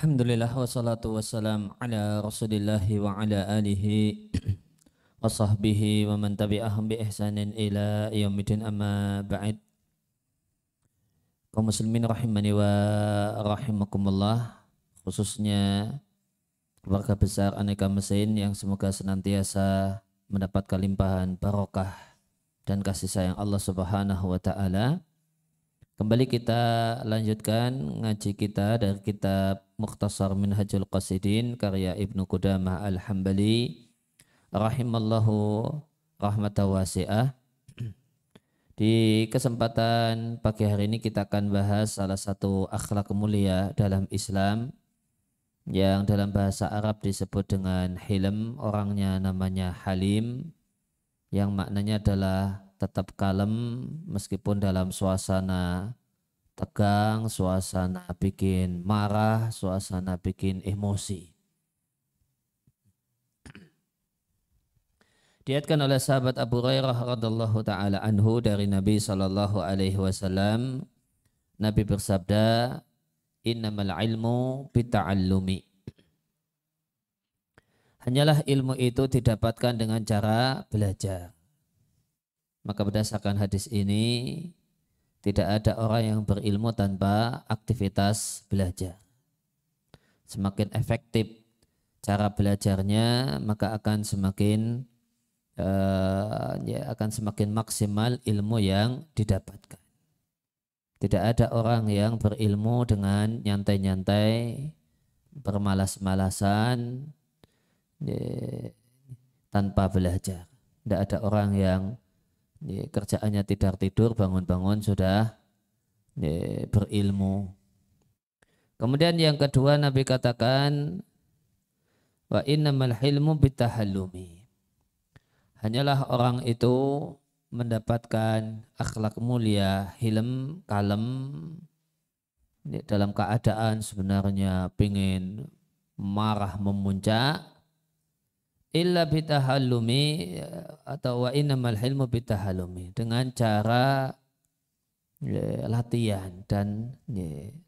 Alhamdulillah wassalatu wassalam ala rasulillahi wa ala alihi wa sahbihi wa man tabi'ahum bi ihsanin ila yaumidin amma ba'id. Kaum muslimin rahimani wa rahimakumullah, khususnya keluarga besar Aneka Mesin yang semoga senantiasa mendapat kelimpahan barokah dan kasih sayang Allah Subhanahu wa taala. Kembali kita lanjutkan ngaji kita dari kitab Mukhtasar Minhajul Qasidin karya Ibnu Qudamah Al-Hambali rahimallahu rahmatan wasi'ah. Di kesempatan pagi hari ini kita akan bahas salah satu akhlak mulia dalam Islam yang dalam bahasa Arab disebut dengan hilm, orangnya namanya Halim, yang maknanya adalah tetap kalem meskipun dalam suasana tegang, suasana bikin marah, suasana bikin emosi. Diatkan oleh sahabat Abu Hurairah radhiallahu taala anhu dari Nabi sallallahu alaihi wasallam, Nabi bersabda, "Innamal ilmu bita'allumi." Hanyalah ilmu itu didapatkan dengan cara belajar. Maka berdasarkan hadis ini, tidak ada orang yang berilmu tanpa aktivitas belajar. Semakin efektif cara belajarnya, maka akan semakin maksimal ilmu yang didapatkan. Tidak ada orang yang berilmu dengan nyantai-nyantai, bermalas-malasan, tanpa belajar. Tidak ada orang yang kerjaannya tidur, bangun-bangun sudah berilmu. Kemudian yang kedua Nabi katakan, wa innamal hilmu bitahallumi. Hanyalah orang itu mendapatkan akhlak mulia, hilm, kalem, dalam keadaan sebenarnya pingin marah memuncak, illa bitahallumi, atau wa innamal hilmu bitahallumi, dengan cara latihan dan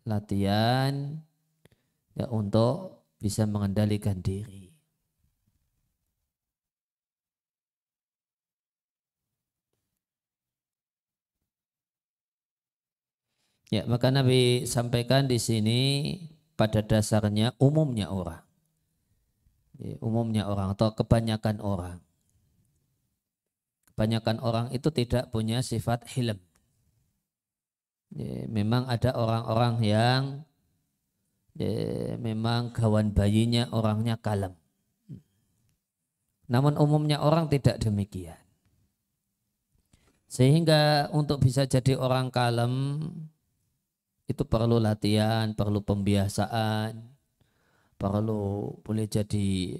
latihan untuk bisa mengendalikan diri. Ya, maka Nabi sampaikan di sini pada dasarnya umumnya orang atau kebanyakan orang itu tidak punya sifat hilm. Memang ada orang-orang yang memang gawan bayinya orangnya kalem, namun umumnya orang tidak demikian. Sehingga untuk bisa jadi orang kalem itu perlu latihan, perlu pembiasaan, perlu boleh jadi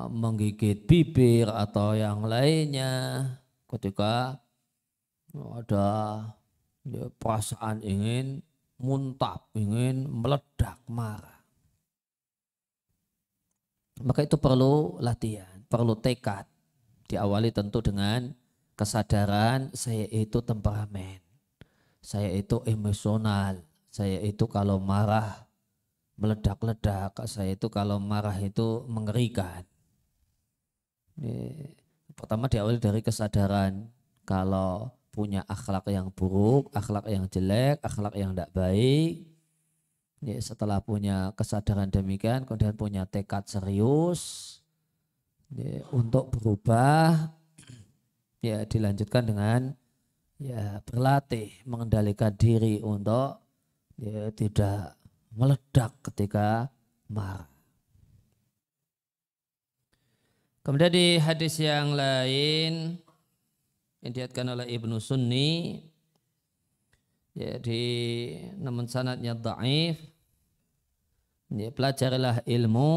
menggigit bibir atau yang lainnya ketika ada perasaan ingin muntah, ingin meledak marah. Maka itu perlu latihan, perlu tekad. Diawali tentu dengan kesadaran saya itu temperamen, saya itu emosional, saya itu kalau marah meledak-ledak, saya itu kalau marah itu mengerikan. Pertama diawali dari kesadaran kalau punya akhlak yang buruk, akhlak yang jelek, akhlak yang tidak baik. Setelah punya kesadaran demikian, kemudian punya tekad serius untuk berubah, dilanjutkan dengan berlatih mengendalikan diri untuk tidak meledak ketika marah. Kemudian di hadis yang lain yang diriwayatkan oleh Ibnu Sunni, namun sanadnya dhaif, pelajarilah ilmu,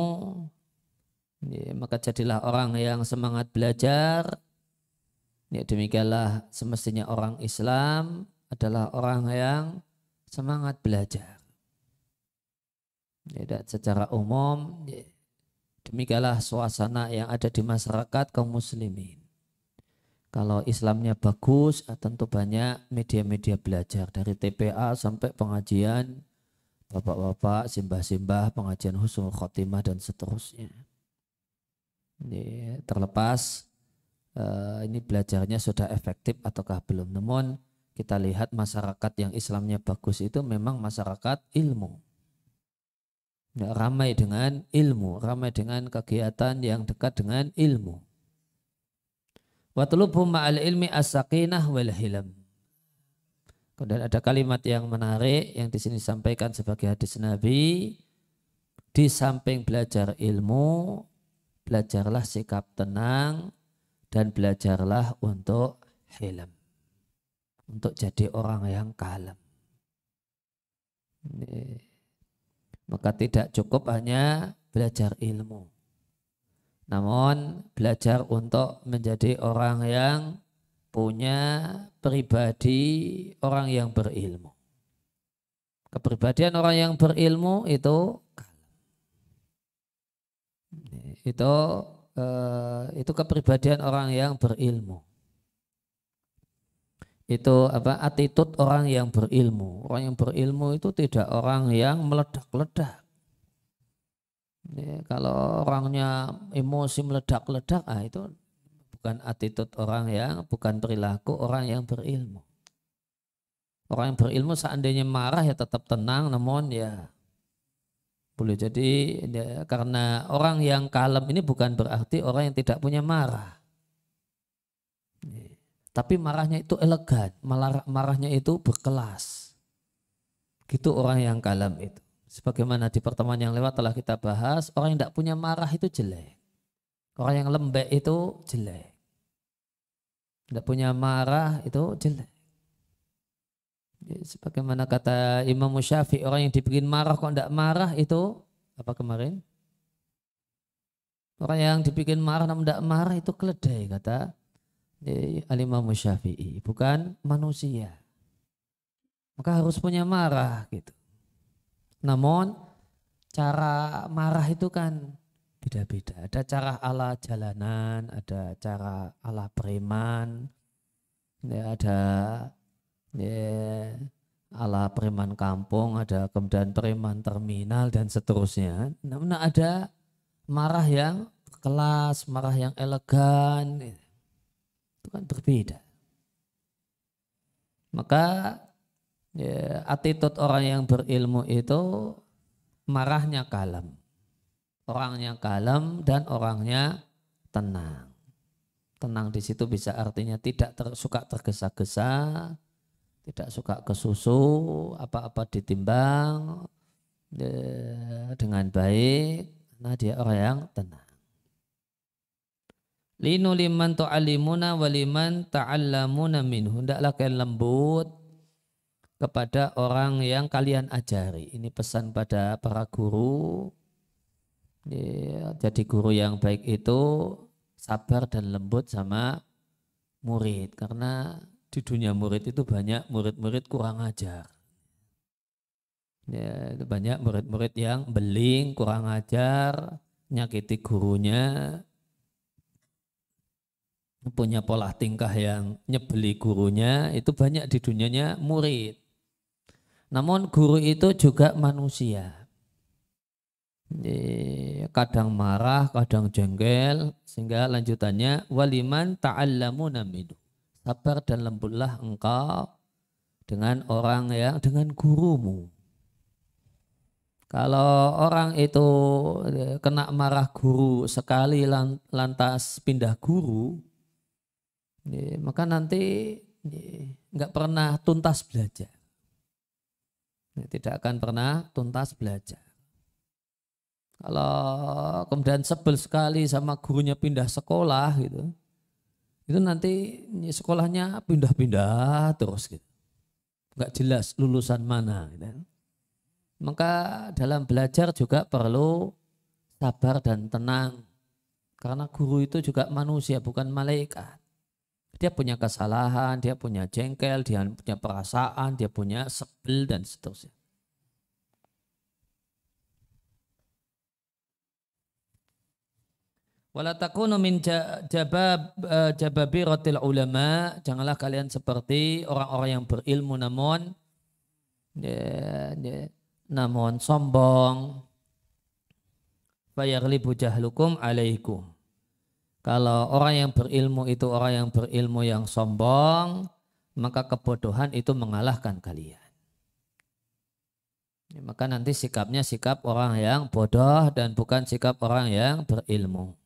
maka jadilah orang yang semangat belajar. Demikianlah semestinya orang Islam adalah orang yang semangat belajar. Dan secara umum demikianlah suasana yang ada di masyarakat kaum muslimin. Kalau Islamnya bagus, tentu banyak media-media belajar dari TPA sampai pengajian bapak-bapak simbah-simbah pengajian husnul khotimah dan seterusnya. Ini terlepas ini belajarnya sudah efektif ataukah belum. Namun kita lihat masyarakat yang Islamnya bagus itu memang masyarakat ilmu. Ya, ramai dengan ilmu, ramai dengan kegiatan yang dekat dengan ilmu. Wa tulubu ma'al ilmi as-sakinah wal hilam. Kemudian ada kalimat yang menarik yang di sini disampaikan sebagai hadis Nabi. Di samping belajar ilmu, belajarlah sikap tenang dan belajarlah untuk hilm. Untuk jadi orang yang kalem. Maka tidak cukup hanya belajar ilmu. Namun belajar untuk menjadi orang yang punya pribadi orang yang berilmu. Kepribadian orang yang berilmu itu kepribadian orang yang berilmu. Itu attitude orang yang berilmu. Orang yang berilmu itu tidak orang yang meledak-ledak. Kalau orangnya emosi meledak-ledak, itu bukan attitude orang yang, bukan perilaku orang yang berilmu. Orang yang berilmu seandainya marah ya tetap tenang, namun ya boleh jadi ya, karena orang yang kalem ini bukan berarti orang yang tidak punya marah. Tapi marahnya itu elegan, marahnya itu berkelas. Gitu orang yang kalem itu. Sebagaimana di pertemuan yang lewat telah kita bahas, orang yang tidak punya marah itu jelek. Orang yang lembek itu jelek. Tidak punya marah itu jelek. Sebagaimana kata Imam Syafi'i, orang yang dibikin marah kok tidak marah itu apa kemarin? Orang yang dibikin marah namun tidak marah itu keledai, kata Al-Imam Syafi'i, bukan manusia. Maka harus punya marah gitu. Namun cara marah itu kan beda-beda. Ada cara ala jalanan, ada cara ala preman, ada ala preman kampung, ada kemudian preman terminal dan seterusnya. Namun ada marah yang kelas, marah yang elegan. Itu kan berbeda. Maka attitude orang yang berilmu itu marahnya kalem. Orangnya kalem dan orangnya tenang. Tenang di situ bisa artinya tidak suka tergesa-gesa, tidak suka kesusu, apa-apa ditimbang dengan baik. Nah dia orang yang tenang. Linu liman tu'alimuna waliman ta'allamuna minhu. Hendaklah kalian lembut kepada orang yang kalian ajari. Ini pesan pada para guru. Jadi guru yang baik itu sabar dan lembut sama murid. Karena di dunia murid itu banyak murid-murid kurang ajar. Itu banyak murid-murid yang beling, kurang ajar, nyakiti gurunya, punya pola tingkah yang nyebeli gurunya, itu banyak di dunianya murid. Namun guru itu juga manusia. Kadang marah, kadang jengkel, sehingga lanjutannya waliman ta'allamuna minhu. Sabar dan lembutlah engkau dengan orang yang dengan gurumu. Kalau orang itu kena marah guru sekali lantas pindah guru, maka nanti nggak pernah tuntas belajar. Tidak akan pernah tuntas belajar. Kalau kemudian sebel sekali sama gurunya pindah sekolah gitu, itu nanti sekolahnya pindah-pindah terus gitu. Nggak jelas lulusan mana gitu. Maka dalam belajar juga perlu sabar dan tenang. Karena guru itu juga manusia, bukan malaikat. Dia punya kesalahan, dia punya jengkel, dia punya perasaan, dia punya sebel dan seterusnya. Wala takunu min jababiratil ulama, janganlah kalian seperti orang-orang yang berilmu namun namun sombong, fayaghlibu jahlukum alaikum. Kalau orang yang berilmu itu orang yang berilmu yang sombong, maka kebodohan itu mengalahkan kalian. Maka nanti sikapnya sikap orang yang bodoh dan bukan sikap orang yang berilmu.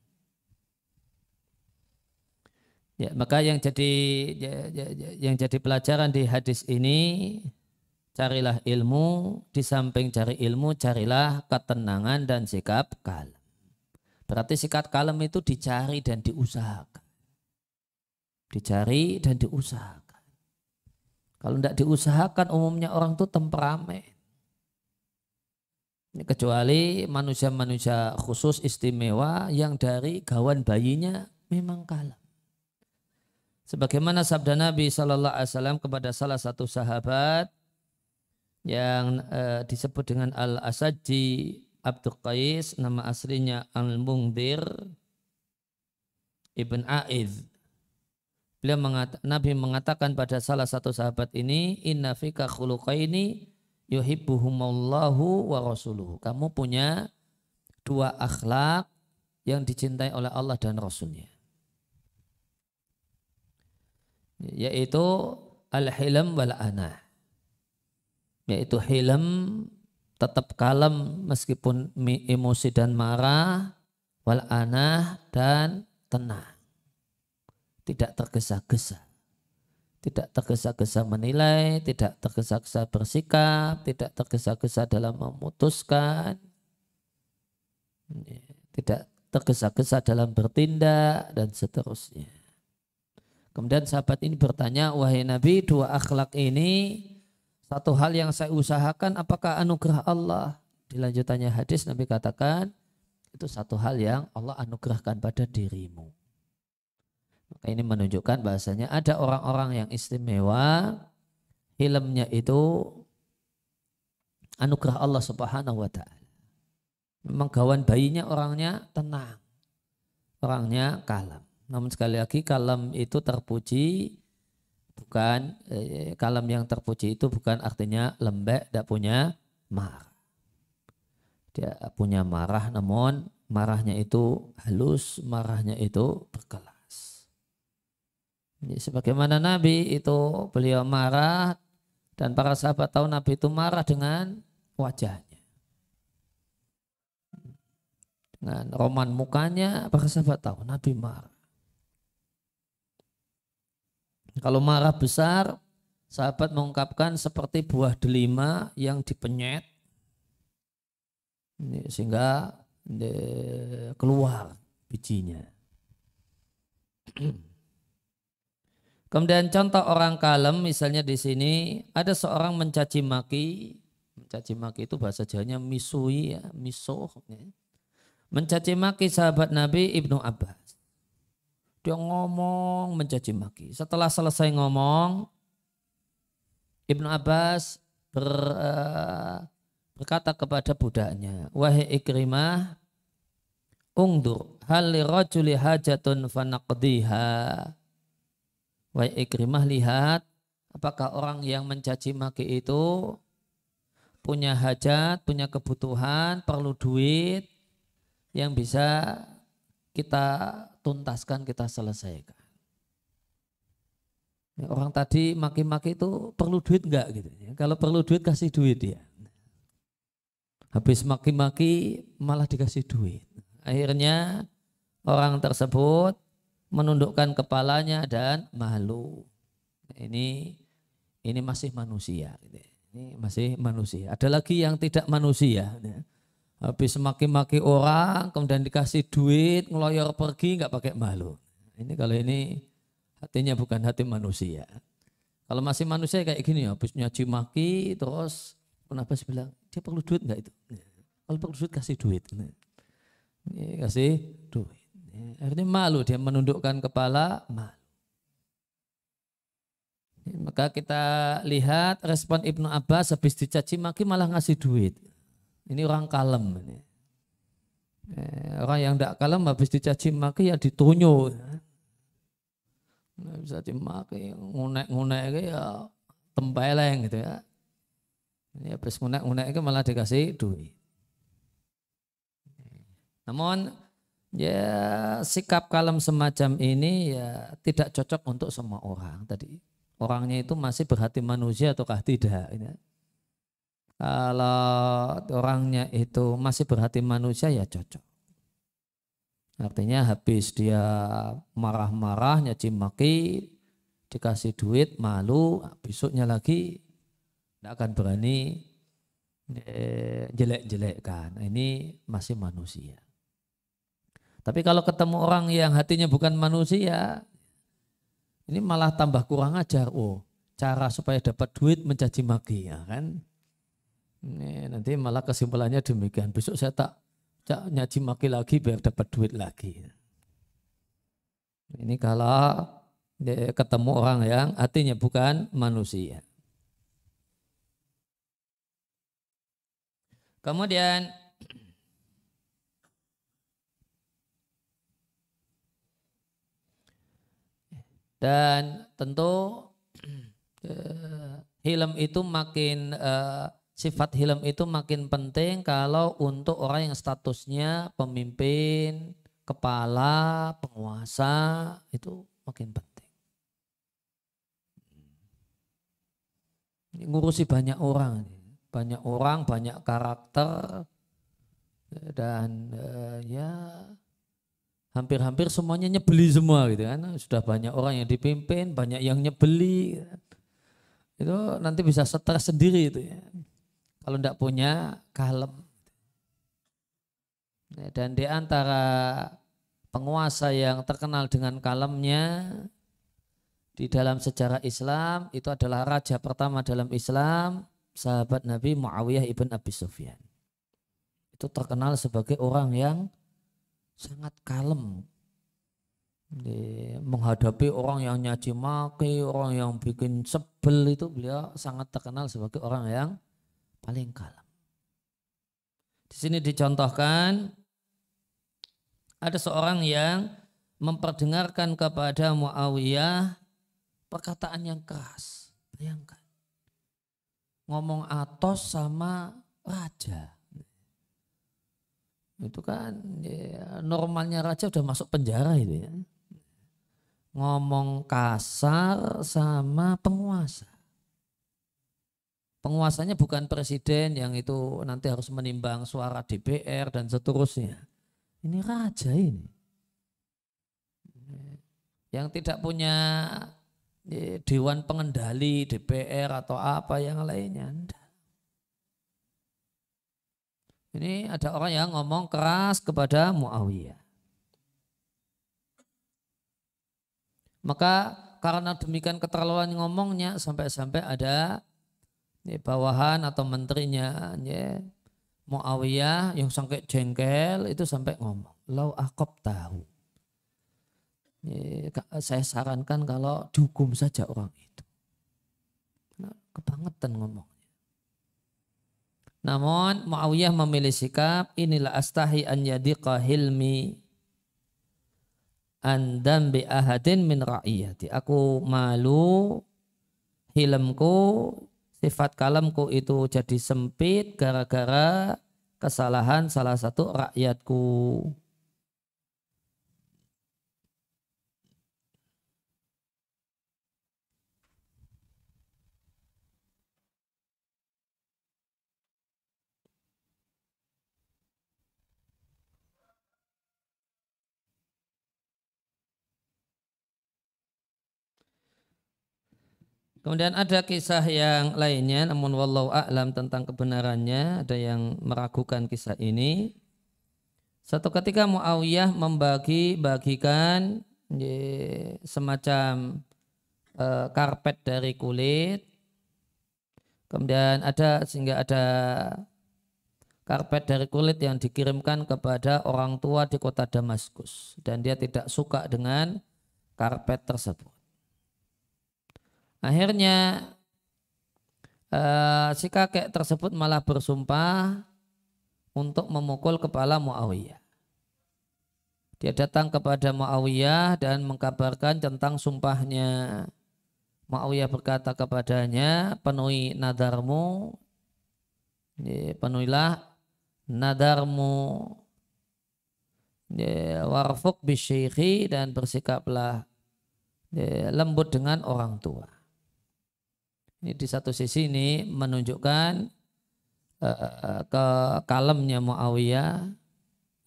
Ya, maka yang jadi pelajaran di hadis ini, carilah ilmu, di samping cari ilmu, carilah ketenangan dan sikap kalem. Berarti sikap kalem itu dicari dan diusahakan. Dicari dan diusahakan. Kalau tidak diusahakan, umumnya orang itu temperamen. Kecuali manusia-manusia khusus istimewa yang dari gawan bayinya memang kalem. Sebagaimana sabda Nabi SAW kepada salah satu sahabat yang disebut dengan Al-Asajji Abdul Qais, nama aslinya Al-Mungdir Ibn A'idh. Nabi mengatakan pada salah satu sahabat ini, inna fika khuluqaini yuhibbuhumullahu wa rasuluhu. Kamu punya dua akhlak yang dicintai oleh Allah dan Rasulnya, yaitu al-hilm wal anah. Yaitu hilm, tetap kalem meskipun emosi dan marah, wal anah, dan tenang, tidak tergesa-gesa, tidak tergesa-gesa menilai, tidak tergesa-gesa bersikap, tidak tergesa-gesa dalam memutuskan, tidak tergesa-gesa dalam bertindak, dan seterusnya. Kemudian sahabat ini bertanya, wahai Nabi, dua akhlak ini satu hal yang saya usahakan, apakah anugerah Allah? Di lanjutannya hadis Nabi katakan, itu satu hal yang Allah anugerahkan pada dirimu. Maka ini menunjukkan bahasanya ada orang-orang yang istimewa, hilmnya itu anugerah Allah Subhanahu wa ta'ala. Memang gawan bayinya orangnya tenang, orangnya kalem. Namun sekali lagi kalem itu terpuji, bukan kalem yang terpuji itu bukan artinya lembek, tidak punya marah. Dia punya marah, namun marahnya itu halus, marahnya itu berkelas. Jadi, sebagaimana Nabi itu beliau marah dan para sahabat tahu Nabi itu marah dengan wajahnya, dengan roman mukanya, para sahabat tahu Nabi marah. Kalau marah besar, sahabat mengungkapkan seperti buah delima yang dipenyet sehingga keluar bijinya. Kemudian contoh orang kalem, misalnya di sini ada seorang mencaci maki itu bahasa Jawanya misui, ya, misuh. Ya. Mencaci maki sahabat Nabi Ibnu Abbas. Dia ngomong mencaci maki. Setelah selesai ngomong, Ibnu Abbas berkata kepada budaknya, wahai Ikrimah, ungdur hal li rajuli hajatun fanaqdiha. Wahai Ikrimah, lihat apakah orang yang mencaci maki itu punya hajat, punya kebutuhan, perlu duit yang bisa kita tuntaskan, kita selesaikan. Orang tadi maki-maki itu perlu duit enggak gitu. Kalau perlu duit kasih duit ya. Habis maki-maki malah dikasih duit. Akhirnya orang tersebut menundukkan kepalanya dan malu. Ini masih manusia. Ini masih manusia. Ada lagi yang tidak manusia. Habis maki-maki orang, kemudian dikasih duit, ngeloyor pergi, nggak pakai malu. Kalau ini hatinya bukan hati manusia. Kalau masih manusia kayak gini, habis nyaci maki, terus kenapa sih bilang dia perlu duit nggak itu? Kalau perlu duit kasih duit, kasih duit. Akhirnya malu, dia menundukkan kepala, malu. Maka kita lihat respon Ibnu Abbas habis dicaci maki malah ngasih duit. Ini orang kalem. Orang yang tidak kalem habis dicaci maki ya ditunjuk. Bisa dimaki, ngunek-ngunek ya tempeleng gitu ya. Ini habis ngunek-ngunek itu malah dikasih duit. Namun ya sikap kalem semacam ini ya tidak cocok untuk semua orang. Tadi orangnya itu masih berhati manusia ataukah tidak? Ini. Kalau orangnya itu masih berhati manusia ya cocok. Artinya habis dia marah-marah, nyaci maki, dikasih duit, malu, besoknya lagi tidak akan berani jelek-jelekkan. Ini masih manusia. Tapi kalau ketemu orang yang hatinya bukan manusia, ini malah tambah kurang ajar. Oh, cara supaya dapat duit mencaci maki, ya kan? Ini nanti malah kesimpulannya demikian. Besok saya tak nyaci maki lagi biar dapat duit lagi. Ini kalau ketemu orang yang hatinya bukan manusia. Kemudian dan tentu hilm itu makin sifat hilm itu makin penting kalau untuk orang yang statusnya pemimpin, kepala, penguasa itu makin penting. Ngurusi banyak orang, banyak karakter dan ya hampir-hampir semuanya nyebeli semua gitu kan. Sudah banyak orang yang dipimpin, banyak yang nyebeli. Itu nanti bisa stres sendiri itu ya. Kalau tidak punya kalem. Dan di antara penguasa yang terkenal dengan kalemnya di dalam sejarah Islam itu adalah raja pertama dalam Islam, sahabat Nabi Muawiyah ibn Abi Sufyan. Itu terkenal sebagai orang yang sangat kalem. Menghadapi orang yang nyaci maki, orang yang bikin sebel itu beliau sangat terkenal sebagai orang yang paling kalem. Di sini dicontohkan ada seorang yang memperdengarkan kepada Muawiyah perkataan yang keras. Bayangkan. Ngomong atos sama raja. Itu kan ya, normalnya raja udah masuk penjara itu ya. Ngomong kasar sama penguasa. Penguasanya bukan presiden yang itu nanti harus menimbang suara DPR dan seterusnya. Ini raja ini. Yang tidak punya dewan pengendali DPR atau apa yang lainnya. Ini ada orang yang ngomong keras kepada Muawiyah. Maka karena demikian keterlaluan ngomongnya sampai-sampai ada bawahan atau menterinya Muawiyah yang sampai jengkel itu sampai ngomong, lau akob tahu. Saya sarankan kalau dihukum saja orang itu. Nah, kebangetan ngomongnya. Namun Muawiyah memilih sikap inilah astahi an yadiqa hilmi an dambi ahadin min ra'iyati. Aku malu hilmku sifat kalamku itu jadi sempit gara-gara kesalahan salah satu rakyatku. Kemudian ada kisah yang lainnya, namun wallahu a'lam tentang kebenarannya, ada yang meragukan kisah ini. Satu ketika Muawiyah membagi-bagikan semacam karpet dari kulit, kemudian sehingga ada karpet dari kulit yang dikirimkan kepada orang tua di kota Damaskus, dan dia tidak suka dengan karpet tersebut. Akhirnya si kakek tersebut malah bersumpah untuk memukul kepala Muawiyah. Dia datang kepada Muawiyah dan mengkabarkan tentang sumpahnya. Muawiyah berkata kepadanya, penuhi nadarmu Penuhilah nadarmu, warfuk bisyikhi, dan bersikaplah lembut dengan orang tua. Ini di satu sisi ini menunjukkan ke kalemnya Muawiyah.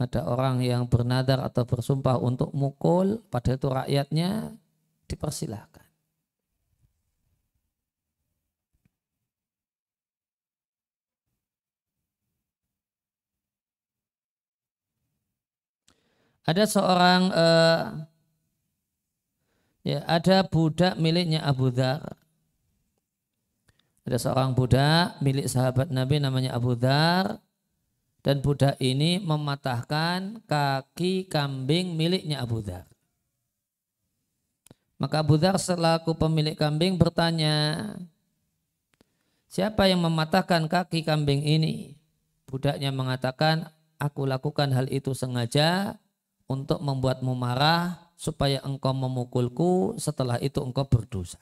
Ada orang yang bernadar atau bersumpah untuk mukul, padahal itu rakyatnya, dipersilahkan. Ada seorang ada budak miliknya Abu Dzar. Ada seorang budak milik sahabat Nabi namanya Abu Dzar, dan budak ini mematahkan kaki kambing miliknya Abu Dzar. Maka Abu Dzar selaku pemilik kambing bertanya, siapa yang mematahkan kaki kambing ini? Budaknya mengatakan, aku lakukan hal itu sengaja untuk membuatmu marah supaya engkau memukulku, setelah itu engkau berdosa.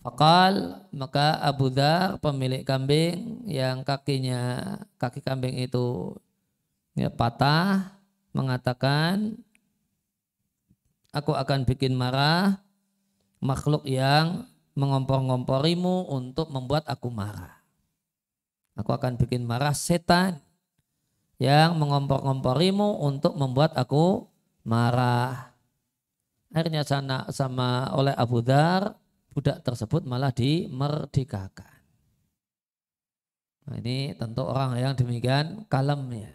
Faqal, maka Abu Dzar pemilik kambing yang kaki kambing itu patah mengatakan, aku akan bikin marah makhluk yang mengompor-ngomporimu untuk membuat aku marah. Aku akan bikin marah setan yang mengompor-ngomporimu untuk membuat aku marah. Akhirnya sama oleh Abu Dzar, budak tersebut malah dimerdekakan. Nah, ini tentu orang yang demikian kalemnya.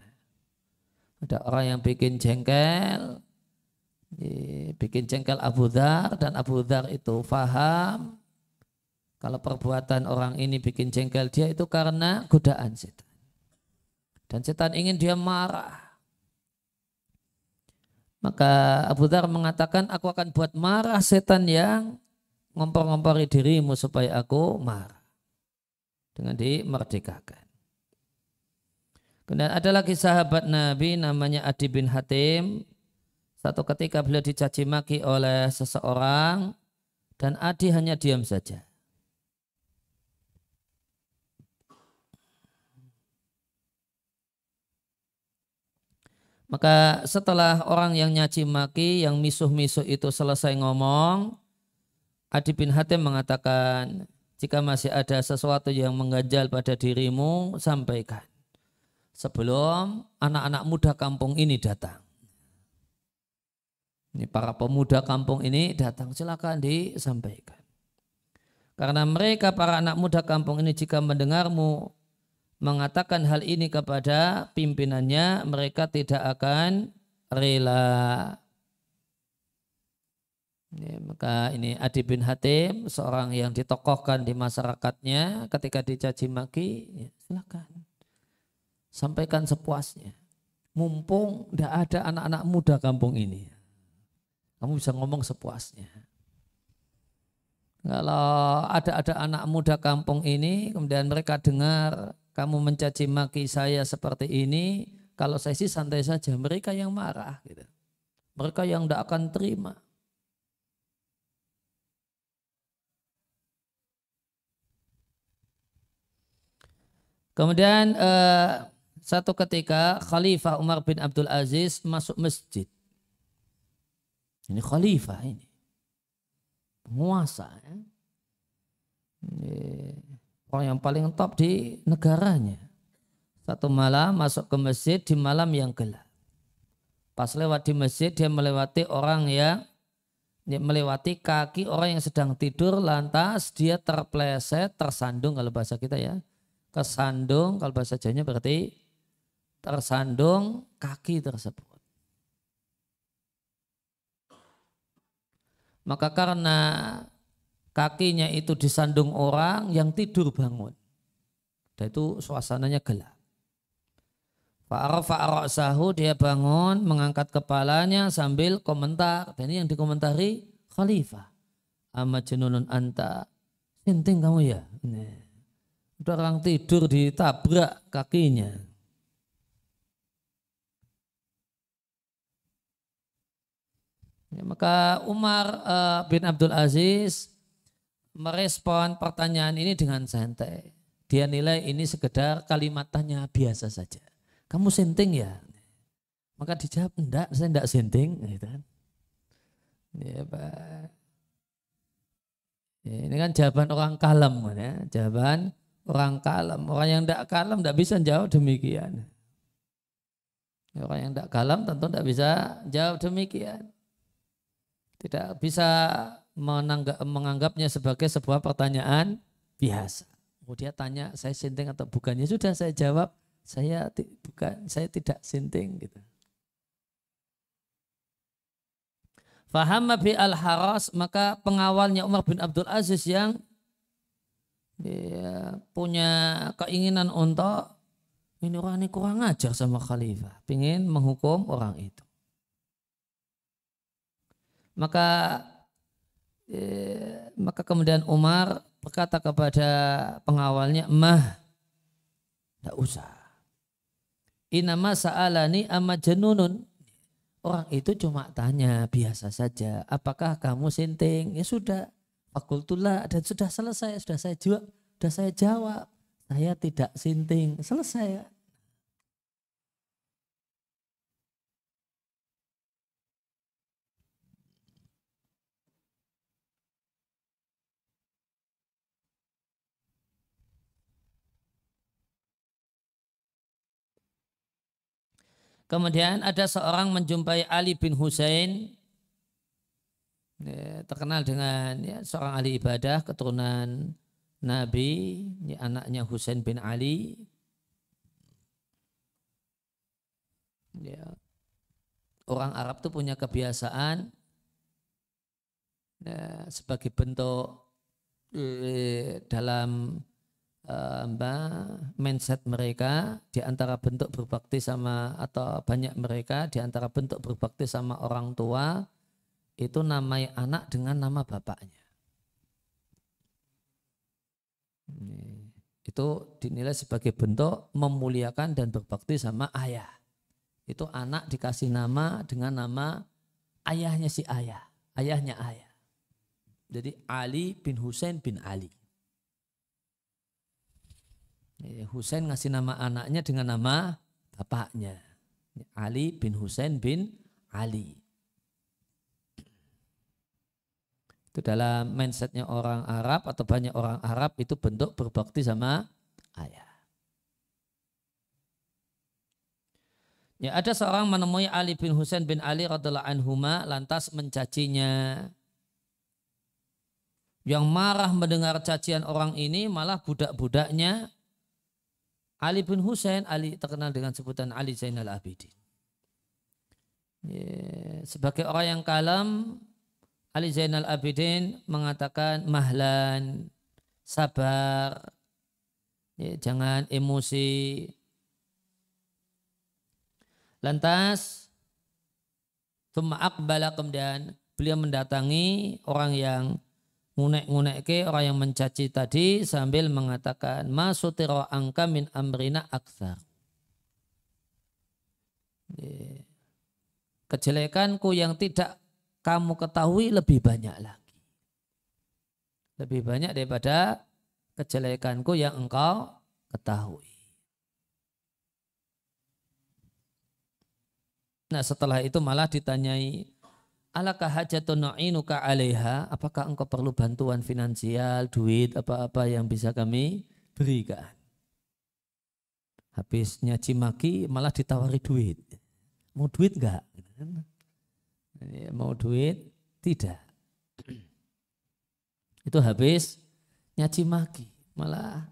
Ada orang yang bikin jengkel Abu Dzar, dan Abu Dzar itu faham kalau perbuatan orang ini bikin jengkel dia itu karena godaan setan. Dan setan ingin dia marah. Maka Abu Dzar mengatakan, aku akan buat marah setan yang ngompor-ngompori dirimu supaya aku marah. Dengan dimerdekakan. Kemudian ada lagi sahabat Nabi namanya Adi bin Hatim. Satu ketika beliau dicaci maki oleh seseorang dan Adi hanya diam saja. Maka setelah orang yang nyaci maki, yang misuh-misuh itu selesai ngomong, Adi bin Hatim mengatakan, jika masih ada sesuatu yang mengganjal pada dirimu, sampaikan. Sebelum anak-anak muda kampung ini datang. Ini para pemuda kampung ini datang, silakan disampaikan. Karena mereka para anak muda kampung ini jika mendengarmu mengatakan hal ini kepada pimpinannya, mereka tidak akan rela. Ya, maka ini Adi bin Hatim, seorang yang ditokohkan di masyarakatnya, ketika dicaci maki, ya, silakan sampaikan sepuasnya. Mumpung tidak ada anak-anak muda kampung ini, kamu bisa ngomong sepuasnya. Kalau ada anak muda kampung ini, kemudian mereka dengar kamu mencaci maki saya seperti ini, kalau saya sih santai saja, mereka yang marah, gitu. Mereka yang tidak akan terima. Kemudian satu ketika Khalifah Umar bin Abdul Aziz masuk masjid. Ini khalifah ini. Penguasa. Ya. Ini orang yang paling top di negaranya. Satu malam masuk ke masjid di malam yang gelap. Pas lewat di masjid dia melewati melewati kaki orang yang sedang tidur, lantas dia terpleset, tersandung kalau bahasa kita ya. Kesandung, kalau bahasa Jawanya berarti tersandung kaki tersebut. Maka karena kakinya itu disandung orang, yang tidur bangun. Dan itu suasananya gelap. Fa'arafa ra'sahu, dia bangun, mengangkat kepalanya sambil komentar. Dan ini yang dikomentari Khalifah. Amma jununun anta. Sinting kamu ya? Ini. Udah orang tidur ditabrak kakinya. Ya, maka Umar bin Abdul Aziz merespon pertanyaan ini dengan santai. dia nilai ini sekedar kalimat tanya biasa saja. Kamu sinting ya? Maka dijawab, enggak, saya enggak sinting. Gitu kan. Ya, Pak. Ya, ini kan jawaban orang kalem. Ya. Jawaban orang kalem. Orang yang enggak kalem enggak bisa jawab demikian. Orang yang tidak kalem tentu tidak bisa jawab demikian. Tidak bisa menganggapnya sebagai sebuah pertanyaan biasa. Dia tanya saya sinting atau bukannya, sudah saya jawab bukan, saya tidak sinting gitu. Faham bi al-Haras, maka pengawalnya Umar bin Abdul Aziz yang punya keinginan untuk ini orang ini kurang ajar sama khalifah, ingin menghukum orang itu. Maka kemudian Umar berkata kepada pengawalnya, tidak usah. Inama sa'alani amma janunun. Orang itu cuma tanya biasa saja, apakah kamu sinting? Ya sudah, fakultulah, dan sudah selesai, sudah saya jawab. Saya tidak sinting, selesai. Kemudian ada seorang menjumpai Ali bin Husain, terkenal dengan seorang ahli ibadah, keturunan Nabi, anaknya Husain bin Ali. Orang Arab itu punya kebiasaan sebagai bentuk dalam mindset mereka, di antara bentuk berbakti sama, atau banyak mereka di antara bentuk berbakti sama orang tua itu namai anak dengan nama bapaknya. Itu dinilai sebagai bentuk memuliakan dan berbakti sama ayah. Itu anak dikasih nama dengan nama ayahnya si ayah, ayahnya ayah. Jadi Ali bin Husain bin Ali. Husain ngasih nama anaknya dengan nama bapaknya. Ali bin Husain bin Ali. Itu dalam mindsetnya orang Arab atau banyak orang Arab, itu bentuk berbakti sama ayah. Ya, ada seorang menemui Ali bin Husain bin Ali radhiallahu anhuma, lantas mencacinya. Yang marah mendengar cacian orang ini malah budak-budaknya Ali bin Husain. Ali terkenal dengan sebutan Ali Zainal Abidin. Sebagai orang yang kalem, Ali Zainal Abidin mengatakan, mahlan, sabar, jangan emosi. Lantas thumma aqbala, kemudian beliau mendatangi orang yang ngunek-ngunek, orang yang mencaci tadi, sambil mengatakan, ma sutira angka min amrina aktsar. Kejelekanku yang tidak kamu ketahui lebih banyak lagi. Lebih banyak daripada kejelekanku yang engkau ketahui. Nah, setelah itu malah ditanyai, alaka hajatun nu'inuka 'alaiha, apakah engkau perlu bantuan finansial, duit, apa-apa yang bisa kami berikan? Habis nyaci maki malah ditawari duit. Mau duit enggak? Mau duit? Tidak. Itu habis nyaci maki, malah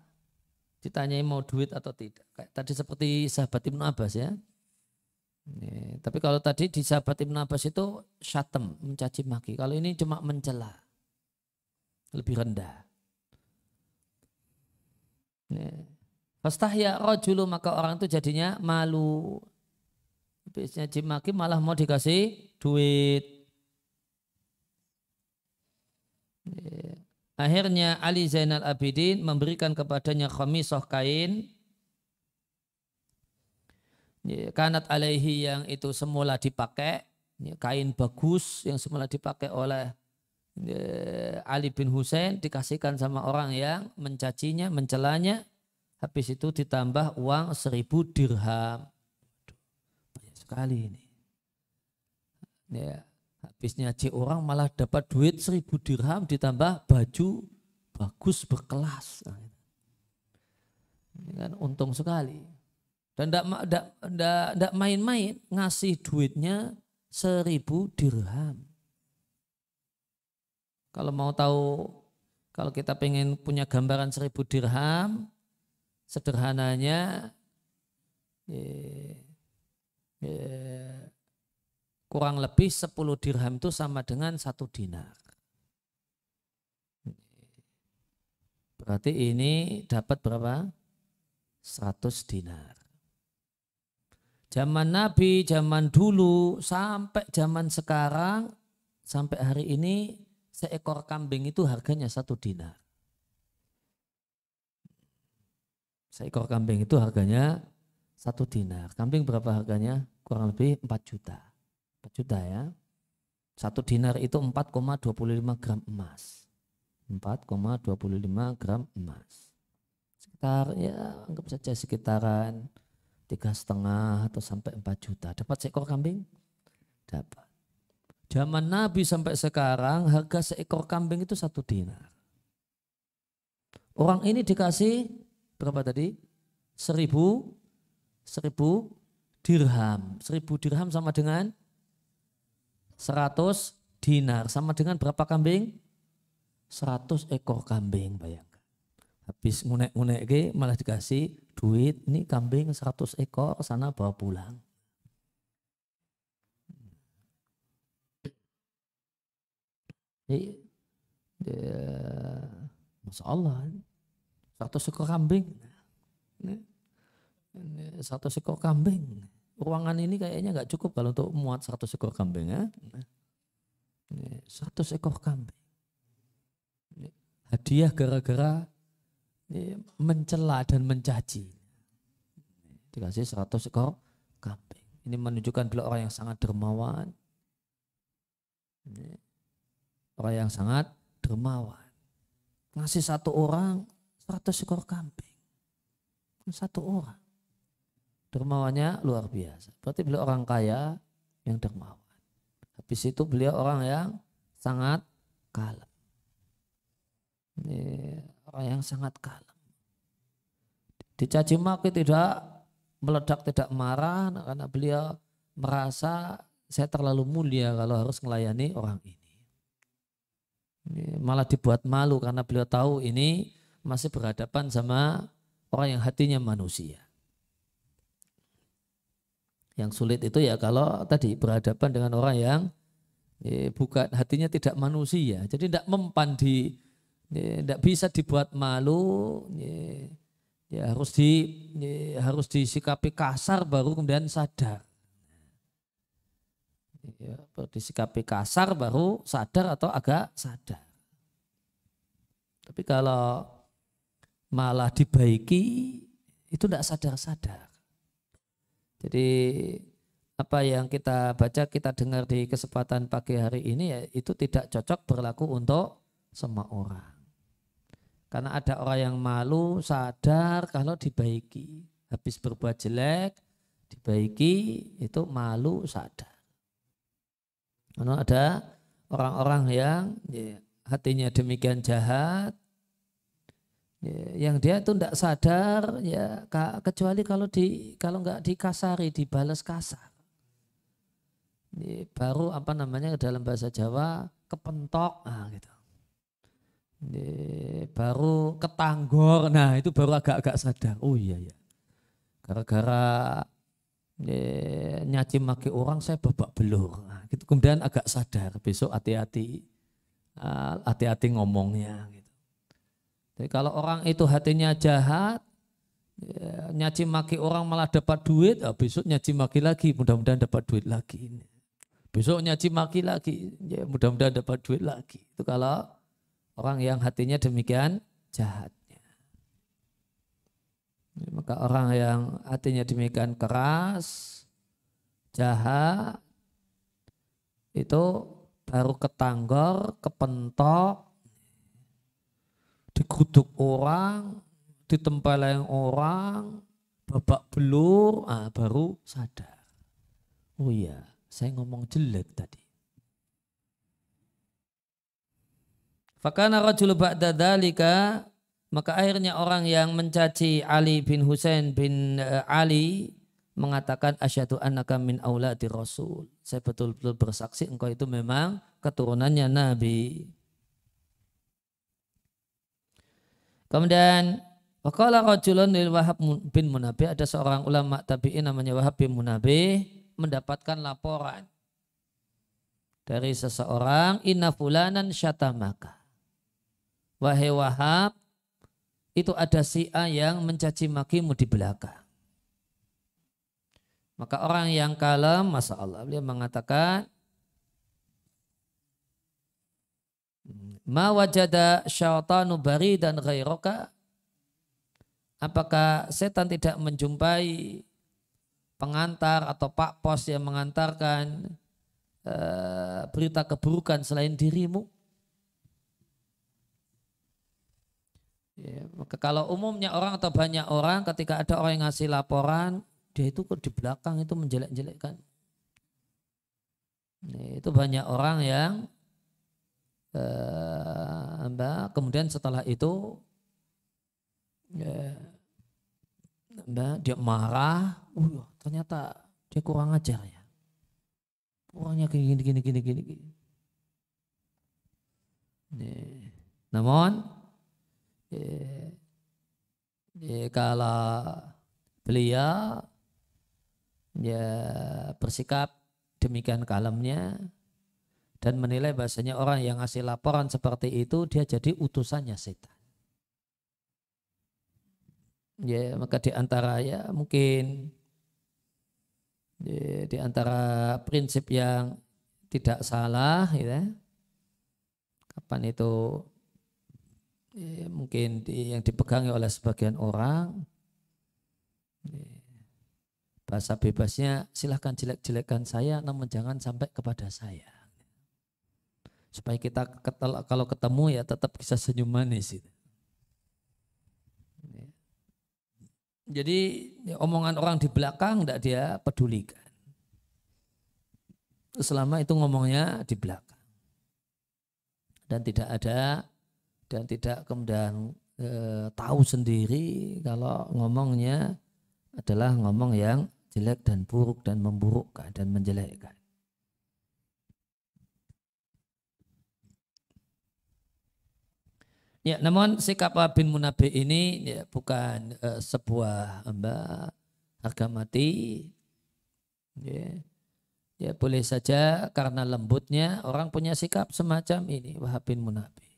ditanyai mau duit atau tidak. Kayak tadi seperti sahabat Ibnu Abbas ya. Tapi kalau tadi di sahabat Ibnu Abbas itu syatem, mencaci maki. Kalau ini cuma mencela, lebih rendah. Fastahya rajulu, maka orang itu jadinya malu. Habis nyaci maki malah mau dikasih duit. Akhirnya Ali Zainal Abidin memberikan kepadanya khamisah, kain, kanat alaihi, yang itu semula dipakai, kain bagus yang semula dipakai oleh Ali bin Husain, dikasihkan sama orang yang mencacinya, mencelanya. habis itu ditambah uang 1.000 dirham. Banyak sekali ini. Ya, habis ngaji orang malah dapat duit 1.000 dirham ditambah baju bagus berkelas. Ini kan untung sekali. Dan tidak main-main ngasih duitnya 1.000 dirham. Kalau mau tahu, kalau kita pengen punya gambaran 1.000 dirham, sederhananya kurang lebih 10 dirham itu sama dengan 1 dinar. Berarti ini dapat berapa? 100 dinar. Zaman Nabi, zaman dulu, sampai zaman sekarang, sampai hari ini, seekor kambing itu harganya 1 dinar. Seekor kambing itu harganya 1 dinar. Kambing berapa harganya? Kurang lebih 4 juta. 4 juta ya. 1 dinar itu 4,25 gram emas. 4,25 gram emas. Sekitar ya anggap saja sekitaran 3,5 atau sampai 4 juta. Dapat seekor kambing? Dapat. Zaman Nabi sampai sekarang harga seekor kambing itu 1 dinar. Orang ini dikasih berapa tadi? 1.000 dirham. 1.000 dirham sama dengan 100 dinar. Sama dengan berapa kambing? 100 ekor kambing, bayangkan. Habis ngunek-ngunek malah dikasih duit, ini kambing 100 ekor, sana bawa pulang. Masya Allah, 100 ekor kambing. 100 ekor kambing. Ruangan ini kayaknya nggak cukup kalau untuk muat 100 ekor kambing. Ya. 100 ekor kambing. Hadiah gara-gara mencela dan mencaci. Dikasih 100 ekor kambing. Ini menunjukkan beliau orang yang sangat dermawan. Orang yang sangat dermawan. Ngasih 1 orang 100 ekor kambing. 1 orang. Dermawannya luar biasa. Berarti beliau orang kaya yang dermawan. Habis itu beliau orang yang sangat kalem. Orang yang sangat kalem. Dicaci maki tidak meledak, tidak marah karena beliau merasa saya terlalu mulia kalau harus melayani orang ini. Malah dibuat malu karena beliau tahu ini masih berhadapan sama orang yang hatinya manusia. Yang sulit itu ya kalau tadi berhadapan dengan orang yang bukan hatinya tidak manusia. Jadi tidak mempan tidak bisa dibuat malu. Ya harus disikapi kasar baru kemudian sadar. Ya, disikapi kasar baru sadar atau agak sadar. Tapi kalau malah dibaiki itu tidak sadar-sadar. Jadi apa yang kita baca, kita dengar di kesempatan pagi hari ini ya itu tidak cocok berlaku untuk semua orang. Karena ada orang yang malu, sadar kalau dibaiki. Habis berbuat jelek, dibaiki itu malu, sadar. Karena ada orang-orang yang hatinya demikian jahat, yang dia itu tidak sadar ya kecuali kalau nggak dikasari, dibalas kasar. Baru apa namanya dalam bahasa Jawa kepentok, gitu. Baru ketanggor, nah itu baru agak-agak sadar. Oh iya ya, gara-gara nyaci maki orang saya babak belur. Nah, gitu. Kemudian agak sadar, besok hati-hati ngomongnya. Gitu. Jadi kalau orang itu hatinya jahat, ya, nyaci maki orang malah dapat duit, ya besok nyaci maki lagi, mudah-mudahan dapat duit lagi. Besok nyaci maki lagi, ya mudah-mudahan dapat duit lagi. Itu kalau orang yang hatinya demikian jahatnya. Maka orang yang hatinya demikian keras, jahat, itu baru ketanggor, kepentok, dikutuk orang, ditempeleng orang, babak belur, baru sadar. Oh iya, saya ngomong jelek tadi. Fakana rajulu ba'da dzalika, maka akhirnya orang yang mencaci Ali bin Husain bin Ali mengatakan asyhadu annaka min auladi rasul. Saya betul-betul bersaksi engkau itu memang keturunannya Nabi. Kemudian waqala rajulun lil Wahab bin Munabbih, ada seorang ulama tabi'in namanya Wahab bin Munabbih mendapatkan laporan dari seseorang, inna fulanan syatamaka. Wahai Wahab, itu ada si A yang mencaci makimu di belakang. Maka orang yang kalem, Masya Allah, beliau mengatakan, ma wajada syaitanu baridan ghairaka, apakah setan tidak menjumpai pengantar atau pak pos yang mengantarkan berita keburukan selain dirimu? Ya, maka kalau umumnya orang atau banyak orang ketika ada orang yang ngasih laporan, dia itu di belakang itu menjelek-jelekkan. Itu banyak orang yang kemudian setelah itu dia marah, ternyata dia kurang ajar ya, orangnya gini. Namun kalau beliau ya bersikap demikian kalemnya dan menilai bahasanya orang yang ngasih laporan seperti itu dia jadi utusannya setan. Ya, maka di antara ya mungkin ya, di antara prinsip yang tidak salah ya, kapan itu ya, mungkin yang dipegangi oleh sebagian orang ya, bahasa bebasnya silahkan jelek-jelekkan saya namun jangan sampai kepada saya. Supaya kita kalau ketemu ya tetap bisa senyum manis. Jadi ya, omongan orang di belakang tidak dia pedulikan. Selama itu ngomongnya di belakang. Dan tidak kemudian tahu sendiri kalau ngomongnya adalah ngomong yang jelek dan buruk dan memburukkan dan menjelekkan. Ya, namun sikap bin Munabbih ini ya, bukan sebuah harga mati. Ya, boleh saja karena lembutnya orang punya sikap semacam ini. Wahab bin Munabbih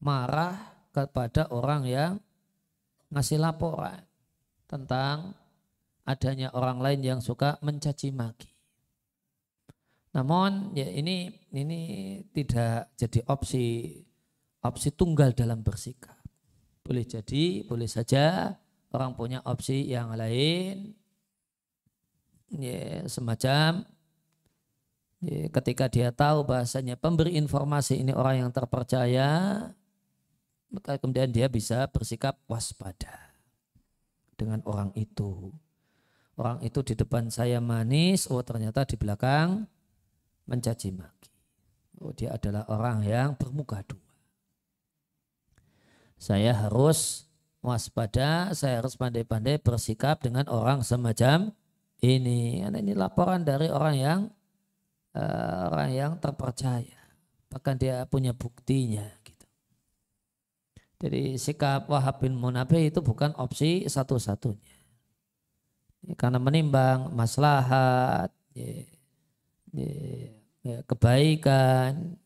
marah kepada orang yang ngasih laporan tentang adanya orang lain yang suka mencaci maki. Namun ya ini tidak jadi opsi tunggal dalam bersikap. Boleh saja orang punya opsi yang lain ya, semacam ya, ketika dia tahu bahasanya pemberi informasi ini orang yang terpercaya, maka kemudian dia bisa bersikap waspada dengan orang itu. Orang itu di depan saya manis, oh ternyata di belakang mencaci maki. Oh dia adalah orang yang bermuka dua. Saya harus waspada, saya harus pandai-pandai bersikap dengan orang semacam ini. Karena ini laporan dari orang yang terpercaya. Bahkan dia punya buktinya. Gitu. Jadi sikap Wahab bin Munabbih itu bukan opsi satu-satunya. Karena menimbang maslahat, kebaikan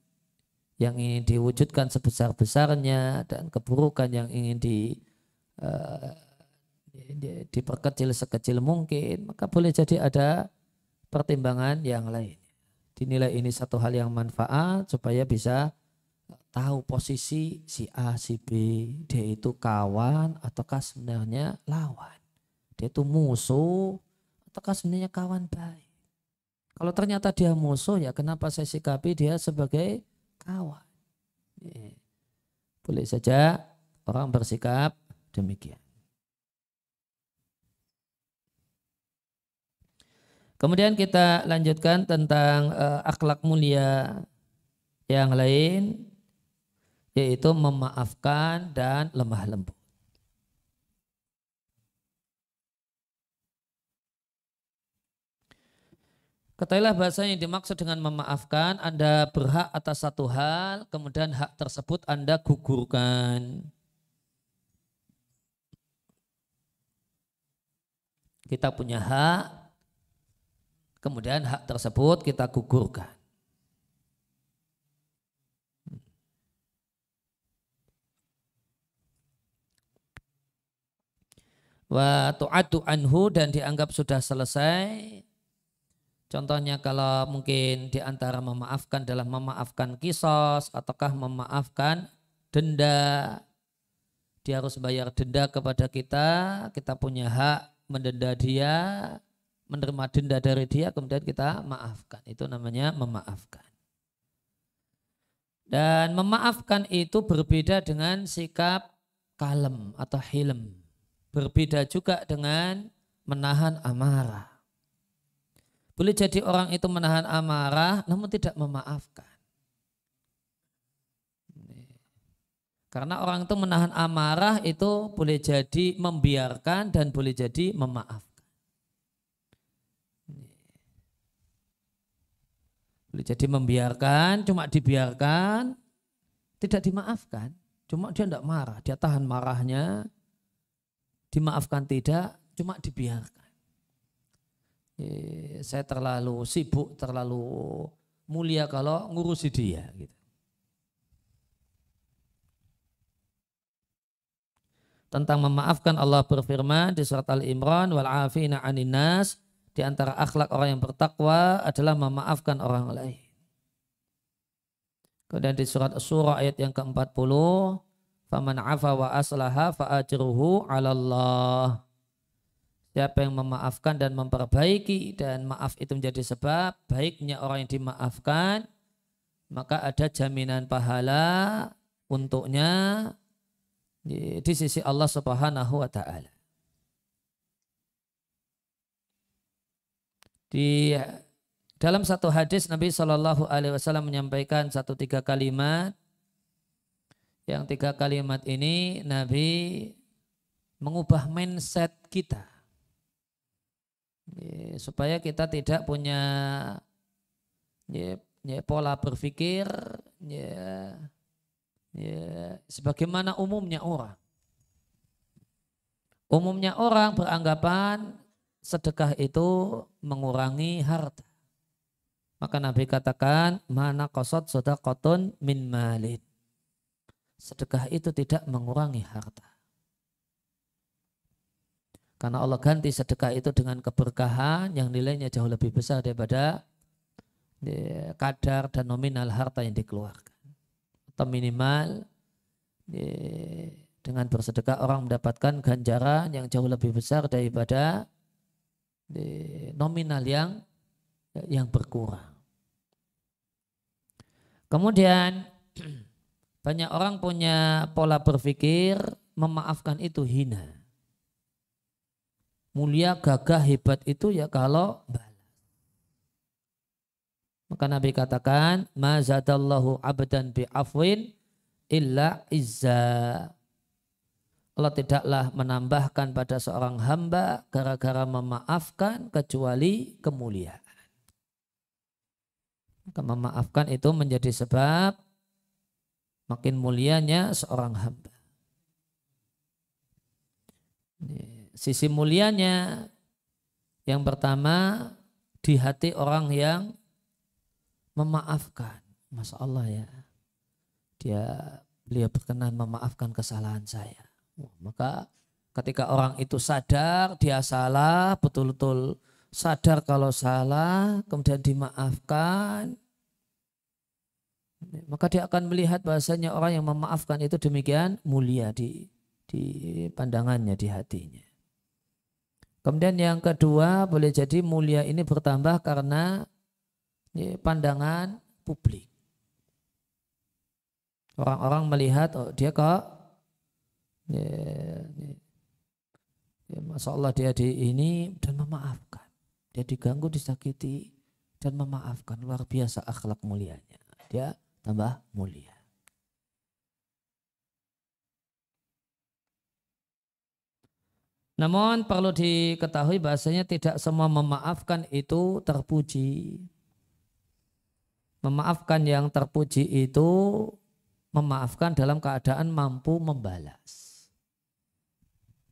yang ingin diwujudkan sebesar-besarnya dan keburukan yang ingin diperkecil sekecil mungkin, maka boleh jadi ada pertimbangan yang lain. Dinilai ini satu hal yang manfaat supaya bisa tahu posisi si A, si B, dia itu kawan ataukah sebenarnya lawan. Dia itu musuh ataukah sebenarnya kawan baik. Kalau ternyata dia musuh, ya kenapa saya sikapi dia sebagai kawan. Boleh saja orang bersikap demikian. Kemudian kita lanjutkan tentang akhlak mulia yang lain, yaitu memaafkan dan lemah lembut. Ketahuilah bahasa yang dimaksud dengan memaafkan, Anda berhak atas satu hal, kemudian hak tersebut Anda gugurkan. Kita punya hak, kemudian hak tersebut kita gugurkan. Wa tu'addu anhu, dan dianggap sudah selesai. Contohnya kalau mungkin di antara memaafkan dalam memaafkan kisos ataukah memaafkan denda. Dia harus bayar denda kepada kita punya hak mendenda dia, menerima denda dari dia, kemudian kita maafkan. Itu namanya memaafkan. Dan memaafkan itu berbeda dengan sikap kalem atau hilm. Berbeda juga dengan menahan amarah. Boleh jadi orang itu menahan amarah namun tidak memaafkan. Karena orang itu menahan amarah itu boleh jadi membiarkan dan boleh jadi memaafkan. Boleh jadi membiarkan, cuma dibiarkan, tidak dimaafkan. Cuma dia tidak marah, dia tahan marahnya, dimaafkan tidak, cuma dibiarkan. Saya terlalu sibuk, terlalu mulia kalau ngurusi dia. Gitu. Tentang memaafkan Allah berfirman di surat Al-Imran, wal afina 'anin nas, di antara akhlak orang yang bertakwa adalah memaafkan orang lain. Kemudian di surat Asy-Syura ayat yang ke-40, faman 'afa wa aslaha fa ajruhu 'ala Allah. Siapa yang memaafkan dan memperbaiki dan maaf itu menjadi sebab baiknya orang yang dimaafkan, maka ada jaminan pahala untuknya di sisi Allah Subhanahu wa taala. Di dalam satu hadis Nabi Shallallahu alaihi wasallam menyampaikan 3 kalimat. Yang 3 kalimat ini Nabi mengubah mindset kita. Supaya kita tidak punya pola berpikir sebagaimana umumnya orang. Umumnya orang beranggapan sedekah itu mengurangi harta. Maka Nabi katakan, mana qasad shadaqatun min malin. Sedekah itu tidak mengurangi harta. Karena Allah ganti sedekah itu dengan keberkahan yang nilainya jauh lebih besar daripada kadar dan nominal harta yang dikeluarkan. Atau minimal dengan bersedekah orang mendapatkan ganjaran yang jauh lebih besar daripada nominal yang berkurang. Kemudian banyak orang punya pola berpikir memaafkan itu hina. Mulia, gagah, hebat itu ya kalau balas. Maka Nabi katakan, ma zadallahu abdan bi'afwin illa izza. Allah tidaklah menambahkan pada seorang hamba gara-gara memaafkan kecuali kemuliaan. Maka memaafkan itu menjadi sebab makin mulianya seorang hamba. Sisi mulianya yang pertama di hati orang yang memaafkan. Masya Allah ya. Beliau berkenan memaafkan kesalahan saya. Maka ketika orang itu sadar dia salah, betul-betul sadar kalau salah, kemudian dimaafkan, maka dia akan melihat bahasanya orang yang memaafkan itu demikian mulia di pandangannya, di hatinya. Kemudian yang kedua, boleh jadi mulia ini bertambah karena pandangan publik. Orang-orang melihat, oh dia kok Masya Allah dia di ini dan memaafkan. Dia diganggu, disakiti dan memaafkan. Luar biasa akhlak mulianya. Dia tambah mulia. Namun perlu diketahui bahasanya tidak semua memaafkan itu terpuji. Memaafkan yang terpuji itu memaafkan dalam keadaan mampu membalas.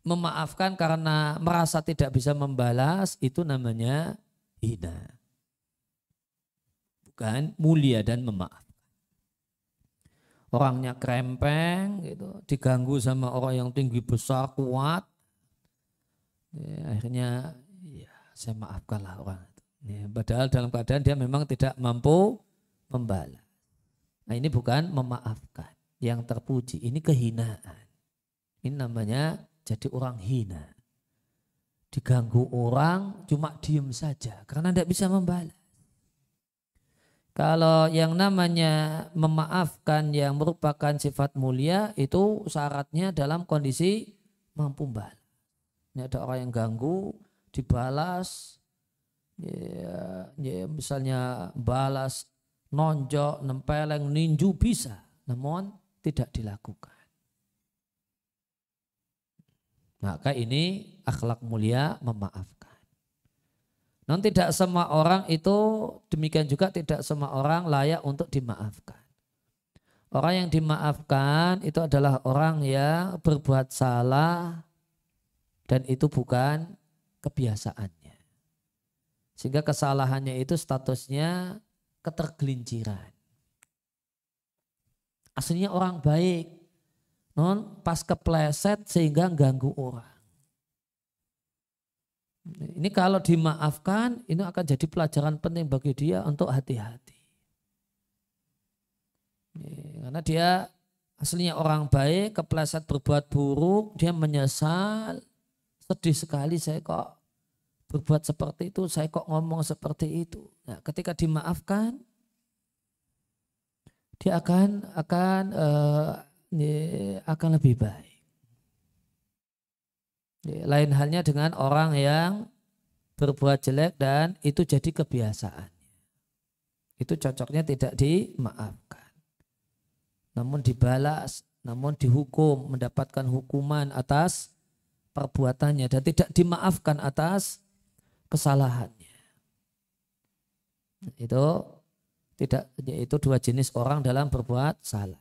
Memaafkan karena merasa tidak bisa membalas itu namanya hina. Bukan mulia dan memaafkan. Orangnya krempeng gitu, diganggu sama orang yang tinggi besar kuat. Ya, akhirnya ya, saya maafkanlah orang itu. Ya, padahal dalam keadaan dia memang tidak mampu membalas. Nah, ini bukan memaafkan yang terpuji, ini kehinaan. Ini namanya jadi orang hina. Diganggu orang cuma diem saja karena tidak bisa membalas. Kalau yang namanya memaafkan yang merupakan sifat mulia itu syaratnya dalam kondisi mampu membalas. Ini ada orang yang ganggu, dibalas, ya, misalnya balas, nonjok, nempeleng, ninju bisa, namun tidak dilakukan. Maka ini akhlak mulia memaafkan. Non tidak semua orang itu, demikian juga tidak semua orang layak untuk dimaafkan. Orang yang dimaafkan itu adalah orang yang berbuat salah dan itu bukan kebiasaannya. Sehingga kesalahannya itu statusnya ketergelinciran. Aslinya orang baik, non pas kepleset sehingga ganggu orang. Ini kalau dimaafkan, ini akan jadi pelajaran penting bagi dia untuk hati-hati. Karena dia aslinya orang baik, kepleset berbuat buruk, dia menyesal, sedih sekali saya kok berbuat seperti itu, saya kok ngomong seperti itu. Nah, ketika dimaafkan, dia akan lebih baik. Lain halnya dengan orang yang berbuat jelek dan itu jadi kebiasaan. Itu cocoknya tidak dimaafkan. Namun dibalas, namun dihukum, mendapatkan hukuman atas perbuatannya dan tidak dimaafkan atas kesalahannya. Itu dua jenis orang dalam berbuat salah.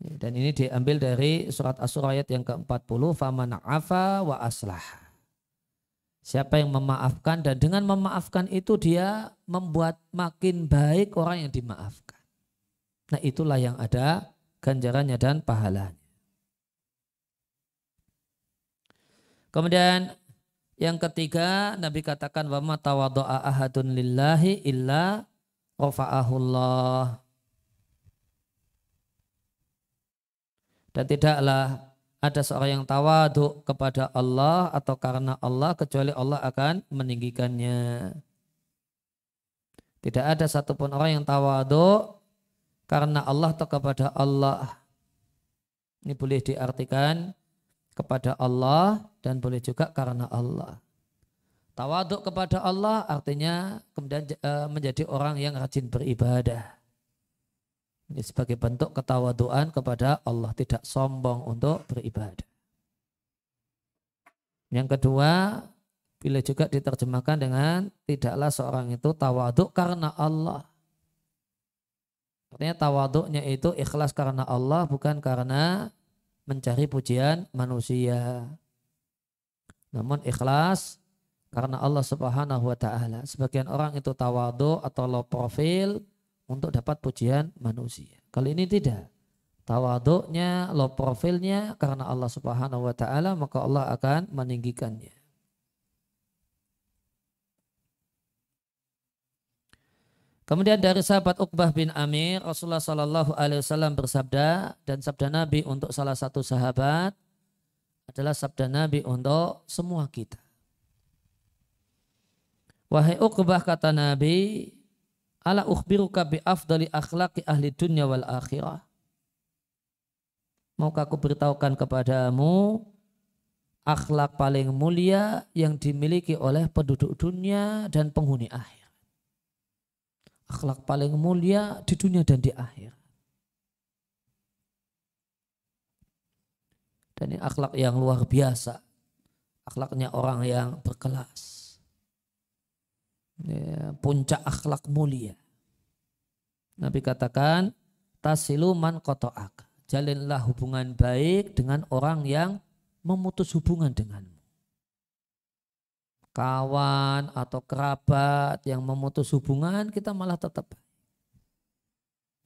Dan ini diambil dari surat Asy-Syura ayat yang ke-40, faman afa wa aslah. Siapa yang memaafkan dan dengan memaafkan itu dia membuat makin baik orang yang dimaafkan. Nah, itulah yang ada ganjarannya dan pahalanya. Kemudian yang ketiga, Nabi katakan wa ma tawadda'a ahadun lillahi illa rafa'ahullah. Dan tidaklah ada seorang yang tawaduk kepada Allah atau karena Allah kecuali Allah akan meninggikannya. Tidak ada satupun orang yang tawaduk karena Allah atau kepada Allah. Ini boleh diartikan kepada Allah dan boleh juga karena Allah. Tawaduk kepada Allah artinya kemudian menjadi orang yang rajin beribadah. Ini sebagai bentuk ketawaduan kepada Allah, tidak sombong untuk beribadah. Yang kedua, bila juga diterjemahkan dengan tidaklah seorang itu tawaduk karena Allah. Artinya tawaduknya itu ikhlas karena Allah, bukan karena mencari pujian manusia. Namun ikhlas karena Allah Subhanahu wa taala. Sebagian orang itu tawaduk atau low profil untuk dapat pujian manusia. Kalau ini tidak. Tawaduknya, low profilnya karena Allah Subhanahu wa taala, maka Allah akan meninggikannya. Kemudian dari sahabat Uqbah bin Amir, Rasulullah Shallallahu alaihi wasallam bersabda, dan sabda Nabi untuk salah satu sahabat adalah sabda Nabi untuk semua kita. Wahai Uqbah, kata Nabi, ala ukhbiruka bi afdali akhlaqi ahli dunya wal akhirah. Maukah aku beritahukan kepadamu akhlak paling mulia yang dimiliki oleh penduduk dunia dan penghuni akhir. Akhlak paling mulia di dunia dan di akhir. Dan ini akhlak yang luar biasa. Akhlaknya orang yang berkelas. Ya, puncak akhlak mulia. Nabi katakan, tasilu man qata'ak. Jalinlah hubungan baik dengan orang yang memutus hubungan denganmu. Kawan atau kerabat yang memutus hubungan, kita malah tetap.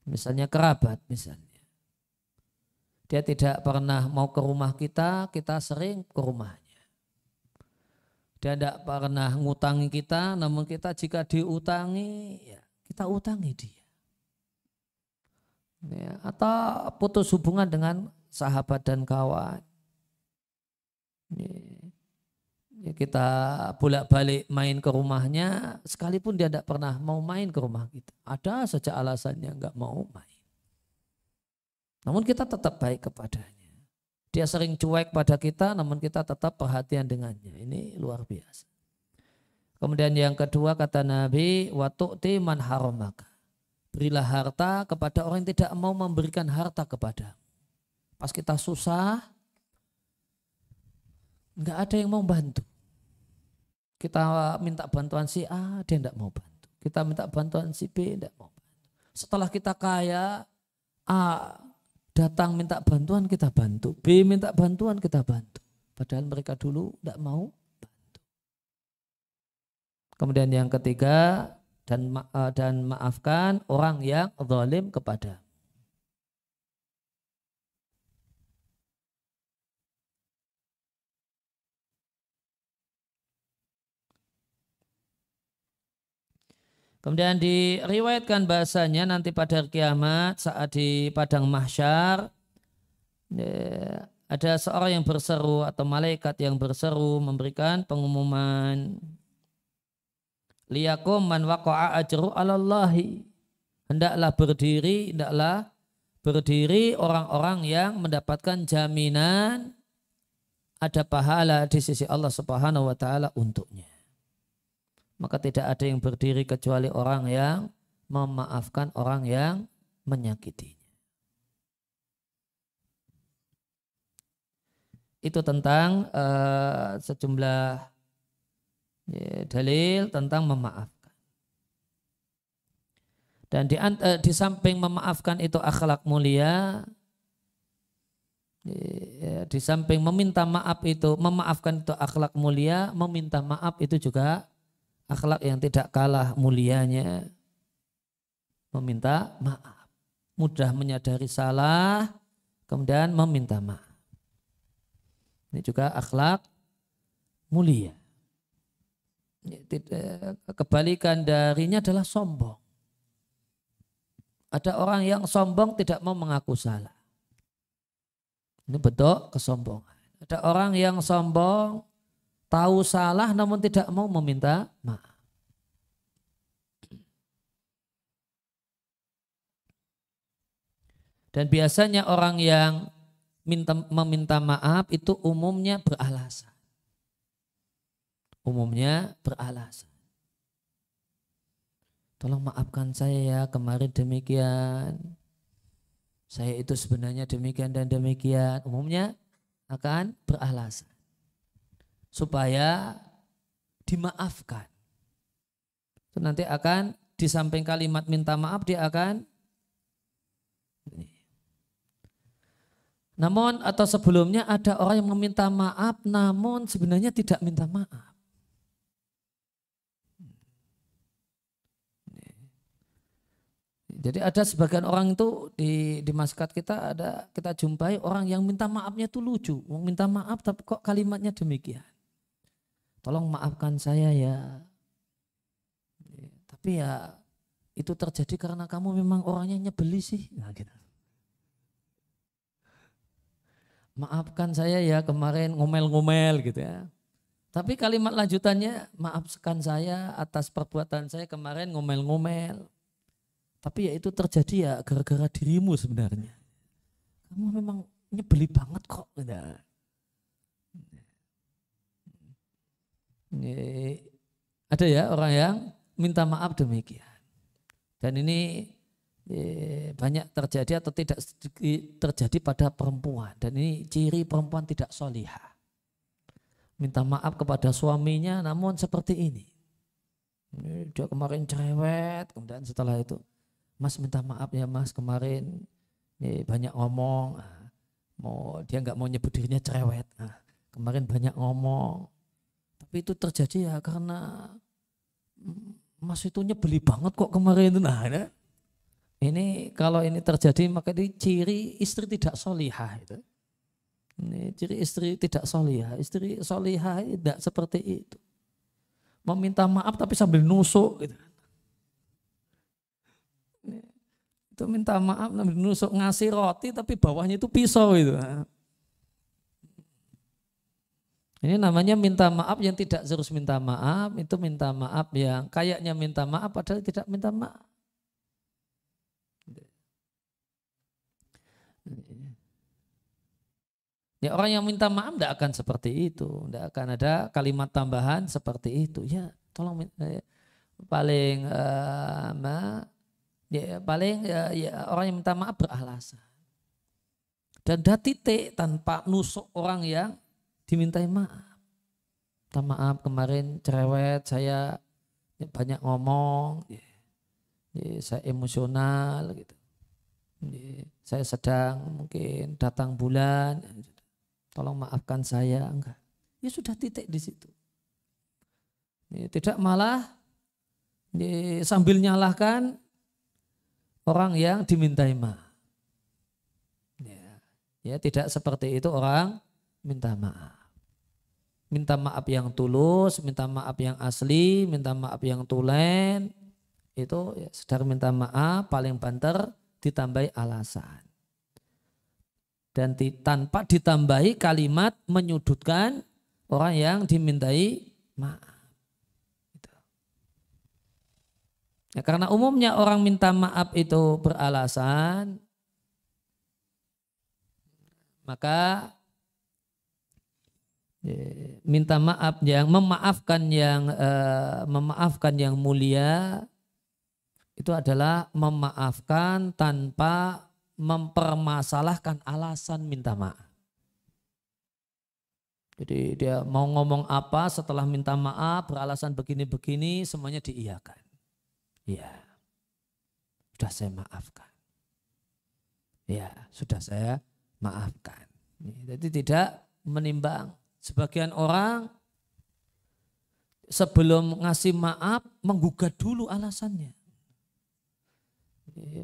Misalnya kerabat, misalnya. Dia tidak pernah mau ke rumah kita sering ke rumahnya. Dia tidak pernah ngutangi kita, namun kita jika diutangi, ya, kita utangi dia. Ya, atau putus hubungan dengan sahabat dan kawan. Ya, kita bolak-balik main ke rumahnya, sekalipun dia tidak pernah mau main ke rumah kita. Ada saja alasannya nggak mau main. Namun kita tetap baik kepadanya. Dia sering cuek pada kita, namun kita tetap perhatian dengannya. Ini luar biasa. Kemudian yang kedua kata Nabi, wa tu'ti man haramaka. Berilah harta kepada orang yang tidak mau memberikan harta kepada. Pas kita susah, nggak ada yang mau bantu. Kita minta bantuan si A, dia tidak mau bantu. Kita minta bantuan si B, tidak mau bantu. Setelah kita kaya, A datang minta bantuan, kita bantu. B minta bantuan, kita bantu. Padahal mereka dulu tidak mau bantu. Kemudian yang ketiga, dan maafkan orang yang zalim kepada. Kemudian diriwayatkan bahasanya nanti pada hari kiamat saat di padang mahsyar ada seorang yang berseru atau malaikat yang berseru memberikan pengumuman, liyakum man waqa'a ajru 'alallahi. Hendaklah berdiri orang-orang yang mendapatkan jaminan ada pahala di sisi Allah Subhanahu wa taala untuknya. Maka tidak ada yang berdiri kecuali orang yang memaafkan orang yang menyakitinya. Itu tentang sejumlah dalil tentang memaafkan. Dan di samping memaafkan itu akhlak mulia, di samping meminta maaf itu, memaafkan itu akhlak mulia, meminta maaf itu juga akhlak yang tidak kalah mulianya. Meminta maaf. Mudah menyadari salah, kemudian meminta maaf. Ini juga akhlak mulia. Kebalikan darinya adalah sombong. Ada orang yang sombong tidak mau mengaku salah. Ini bentuk kesombongan. Ada orang yang sombong tahu salah namun tidak mau meminta maaf. Dan biasanya orang yang meminta maaf itu umumnya beralasan. Umumnya beralasan. Tolong maafkan saya ya, kemarin demikian. Saya itu sebenarnya demikian dan demikian. Umumnya akan beralasan. Supaya dimaafkan. Itu nanti akan di samping kalimat minta maaf dia akan namun atau sebelumnya ada orang yang meminta maaf namun sebenarnya tidak minta maaf. Jadi ada sebagian orang itu di masjid kita jumpai orang yang minta maafnya itu lucu. Minta maaf tapi kok kalimatnya demikian. Tolong maafkan saya ya. Tapi ya itu terjadi karena kamu memang orangnya nyebeli sih. Nah, gitu. Maafkan saya ya kemarin ngomel-ngomel gitu ya. Tapi kalimat lanjutannya maafkan saya atas perbuatan saya kemarin ngomel-ngomel. Tapi ya itu terjadi ya gara-gara dirimu sebenarnya. Kamu memang nyebeli banget kok. Gitu. Ada ya orang yang minta maaf demikian. Dan ini banyak terjadi atau tidak terjadi pada perempuan. Dan ini ciri perempuan tidak solihah. Minta maaf kepada suaminya namun seperti ini. Dia kemarin cerewet, kemudian setelah itu, Mas minta maaf ya Mas, kemarin banyak ngomong. Dia nggak mau nyebut dirinya cerewet. Kemarin banyak ngomong. Tapi itu terjadi ya karena Mas itu nyebeli banget kok kemarin itu. Nah, ini kalau ini terjadi maka ini ciri istri tidak solihah itu. Ini ciri istri tidak solihah. Istri solihah tidak seperti itu. Meminta maaf tapi sambil nusuk gitu. Itu minta maaf sambil nusuk, ngasih roti tapi bawahnya itu pisau itu. Ini namanya minta maaf yang tidak harus minta maaf, itu minta maaf yang kayaknya minta maaf padahal tidak minta maaf. Ya orang yang minta maaf tidak akan seperti itu, tidak akan ada kalimat tambahan seperti itu. Ya tolong paling orang yang minta maaf beralasan. Dan dah titik tanpa nusuk orang yang dimintai maaf. Minta maaf kemarin cerewet, saya banyak ngomong, saya emosional gitu. Saya sedang mungkin datang bulan, tolong maafkan saya. Enggak. Ya sudah titik di situ. Tidak malah sambil nyalahkan orang yang dimintai maaf. Ya tidak seperti itu orang minta maaf. Minta maaf yang tulus, minta maaf yang asli, minta maaf yang tulen, itu ya, sedang minta maaf paling banter ditambahi alasan. Dan tanpa ditambahi kalimat menyudutkan orang yang dimintai maaf. Gitu. Ya, karena umumnya orang minta maaf itu beralasan, maka minta maaf yang memaafkan yang mulia itu adalah memaafkan tanpa mempermasalahkan alasan minta maaf. Jadi dia mau ngomong apa setelah minta maaf beralasan begini-begini semuanya diiyakan. Ya, sudah saya maafkan. Ya, sudah saya maafkan. Jadi tidak menimbang. Sebagian orang sebelum ngasih maaf menggugat dulu alasannya.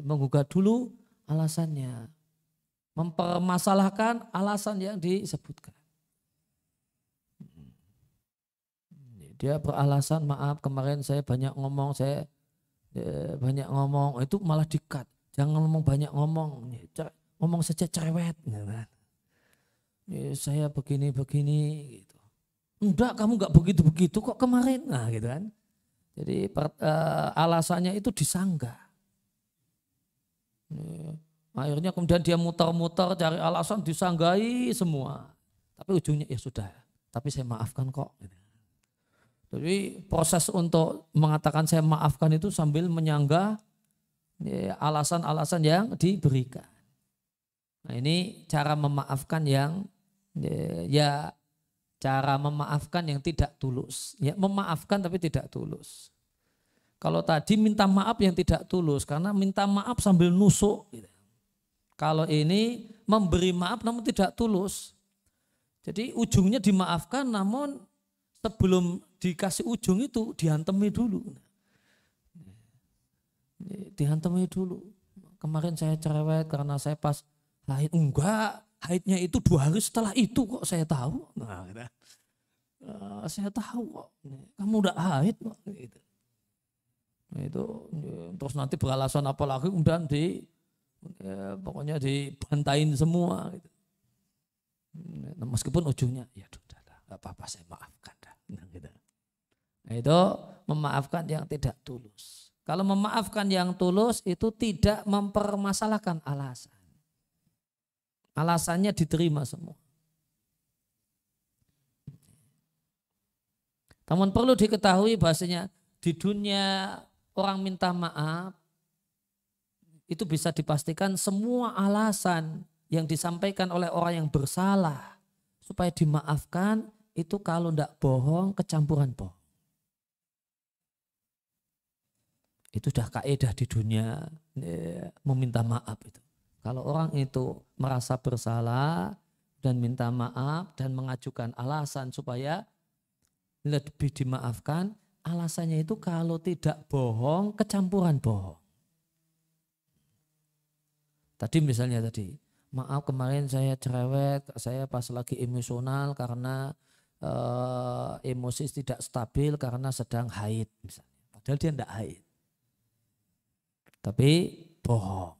Menggugat dulu alasannya. Mempermasalahkan alasan yang disebutkan. Dia beralasan maaf kemarin saya banyak ngomong, itu malah di-cut. Jangan ngomong banyak ngomong. Ngomong saja cerewet. Saya begini-begini gitu. Enggak, kamu enggak begitu-begitu kok kemarin. Nah gitu kan. Jadi alasannya itu disanggah. Akhirnya kemudian dia muter-muter cari alasan disanggai semua. Tapi ujungnya ya sudah, tapi saya maafkan kok. Jadi proses untuk mengatakan saya maafkan itu sambil menyanggah alasan-alasan yang diberikan. Nah ini cara memaafkan yang cara memaafkan yang tidak tulus. Ya, memaafkan tapi tidak tulus. Kalau tadi minta maaf yang tidak tulus karena minta maaf sambil nusuk. Gitu. Kalau ini memberi maaf namun tidak tulus. Jadi ujungnya dimaafkan namun sebelum dikasih ujung itu dihantemi dulu. Dihantemi dulu. Kemarin saya cerewet karena saya pas haid. Enggak. Haidnya itu 2 hari setelah itu kok saya tahu. Nah, saya tahu kok. Kamu udah haid kok. Gitu. Nah, itu terus nanti beralasan apa lagi kemudian pokoknya dibantain semua. Gitu. Nah, meskipun ujungnya ya sudah, nggak apa-apa saya maafkan dah. Nah, gitu. Nah, itu memaafkan yang tidak tulus. Kalau memaafkan yang tulus itu tidak mempermasalahkan alasan. Alasannya diterima semua. Namun perlu diketahui bahasanya di dunia orang minta maaf itu bisa dipastikan semua alasan yang disampaikan oleh orang yang bersalah supaya dimaafkan itu kalau tidak bohong kecampuran bohong. Itu sudah kaidah di dunia meminta maaf itu. Kalau orang itu merasa bersalah dan minta maaf dan mengajukan alasan supaya lebih dimaafkan, alasannya itu kalau tidak bohong, kecampuran bohong. Tadi misalnya maaf kemarin saya cerewet, saya pas lagi emosional karena emosi tidak stabil karena sedang haid misalnya. Padahal dia tidak haid. Tapi bohong.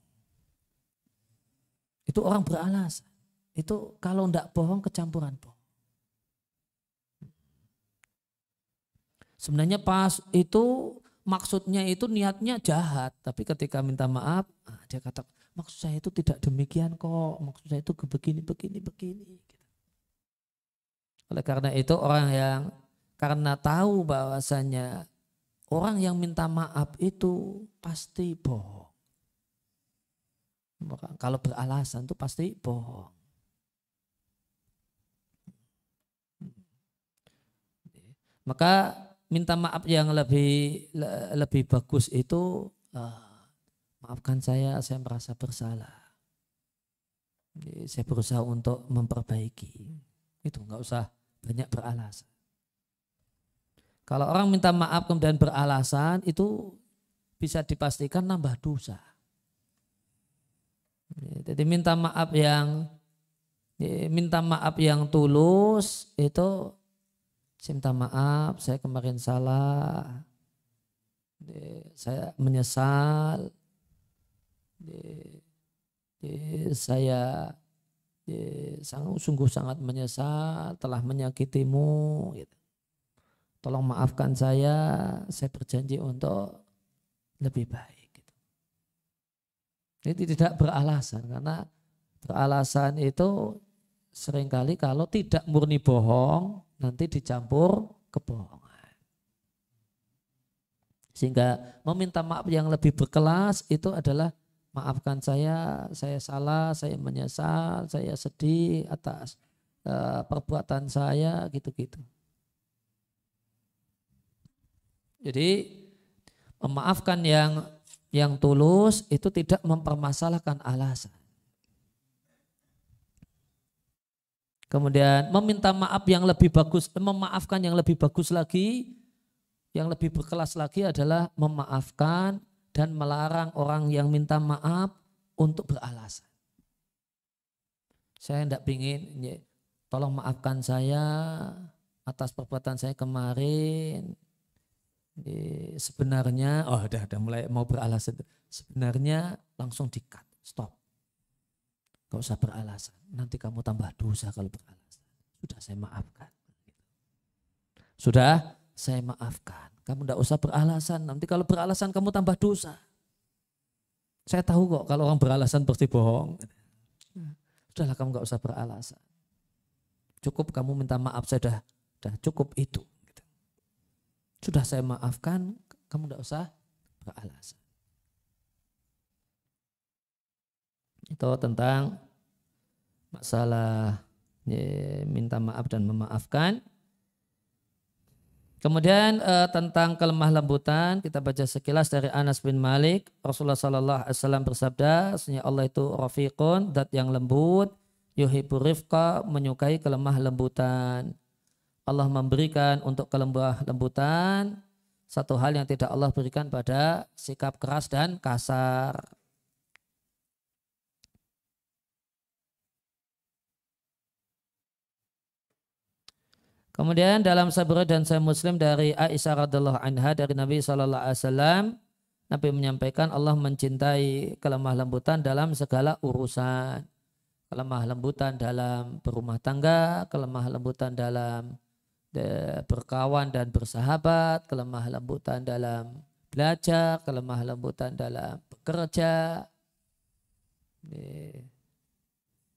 Itu orang beralasan. Itu kalau tidak bohong, kecampuran bohong. Sebenarnya pas itu maksudnya itu niatnya jahat, tapi ketika minta maaf dia kata maksud saya itu tidak demikian kok, maksud saya itu begini. Oleh karena itu orang yang karena tahu bahwasanya orang yang minta maaf itu pasti bohong. Kalau beralasan itu pasti bohong. Maka minta maaf yang lebih bagus itu maafkan saya merasa bersalah. Saya berusaha untuk memperbaiki. Itu nggak usah banyak beralasan. Kalau orang minta maaf kemudian beralasan itu bisa dipastikan nambah dosa. Jadi minta maaf yang tulus itu saya minta maaf, saya kemarin salah, saya menyesal, saya sungguh sangat menyesal telah menyakitimu. Tolong maafkan saya berjanji untuk lebih baik. Ini tidak beralasan, karena beralasan itu seringkali kalau tidak murni bohong, nanti dicampur kebohongan. Sehingga meminta maaf yang lebih berkelas itu adalah maafkan saya salah, saya menyesal, saya sedih atas perbuatan saya, gitu-gitu. Jadi memaafkan yang tulus itu tidak mempermasalahkan alasan. Kemudian meminta maaf yang lebih bagus, memaafkan yang lebih bagus lagi, yang lebih berkelas lagi adalah memaafkan dan melarang orang yang minta maaf untuk beralasan. Saya tidak ingin, tolong maafkan saya atas perbuatan saya kemarin. Sebenarnya, udah mulai mau beralasan. Sebenarnya langsung di-cut, stop. Gak usah beralasan, nanti kamu tambah dosa kalau beralasan. Sudah saya maafkan. Sudah saya maafkan. Kamu tidak usah beralasan, nanti kalau beralasan kamu tambah dosa. Saya tahu kok kalau orang beralasan pasti bohong. Sudahlah kamu gak usah beralasan. Cukup kamu minta maaf, saya sudah cukup itu. Sudah saya maafkan, kamu tidak usah beralasan. Itu tentang masalah minta maaf dan memaafkan. Kemudian tentang kelemah lembutan, kita baca sekilas dari Anas bin Malik. Rasulullah SAW bersabda, sesungguhnya Allah itu rafiqun, zat yang lembut, yuhibbu rifqa, menyukai kelemah lembutan. Allah memberikan untuk kelemah lembutan satu hal yang tidak Allah berikan pada sikap keras dan kasar. Kemudian dalam Sahih dan Sahih Muslim dari Aisyah radhiallahu anha dari Nabi SAW, Nabi menyampaikan Allah mencintai kelemah lembutan dalam segala urusan. Kelemah lembutan dalam berumah tangga, kelemah lembutan dalam berkawan dan bersahabat, kelemah lembutan dalam belajar, kelemah lembutan dalam bekerja,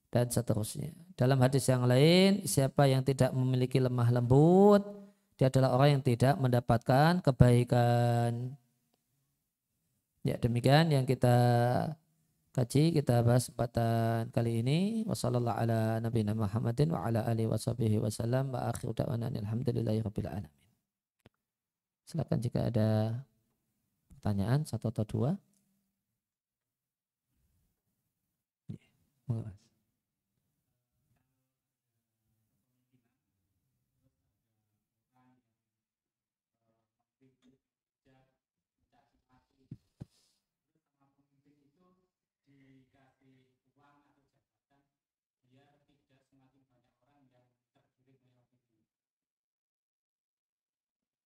dan seterusnya. Dalam hadis yang lain, siapa yang tidak memiliki lemah lembut dia adalah orang yang tidak mendapatkan kebaikan. Ya, demikian yang kita kaji, kita bahas kesempatan kali ini. Wassallallahu ala nabiyina Muhammadin wa ala alihi wasallam wa akhiru da'wana alhamdulillahi rabbil alamin. Silakan jika ada pertanyaan satu atau dua. Ya,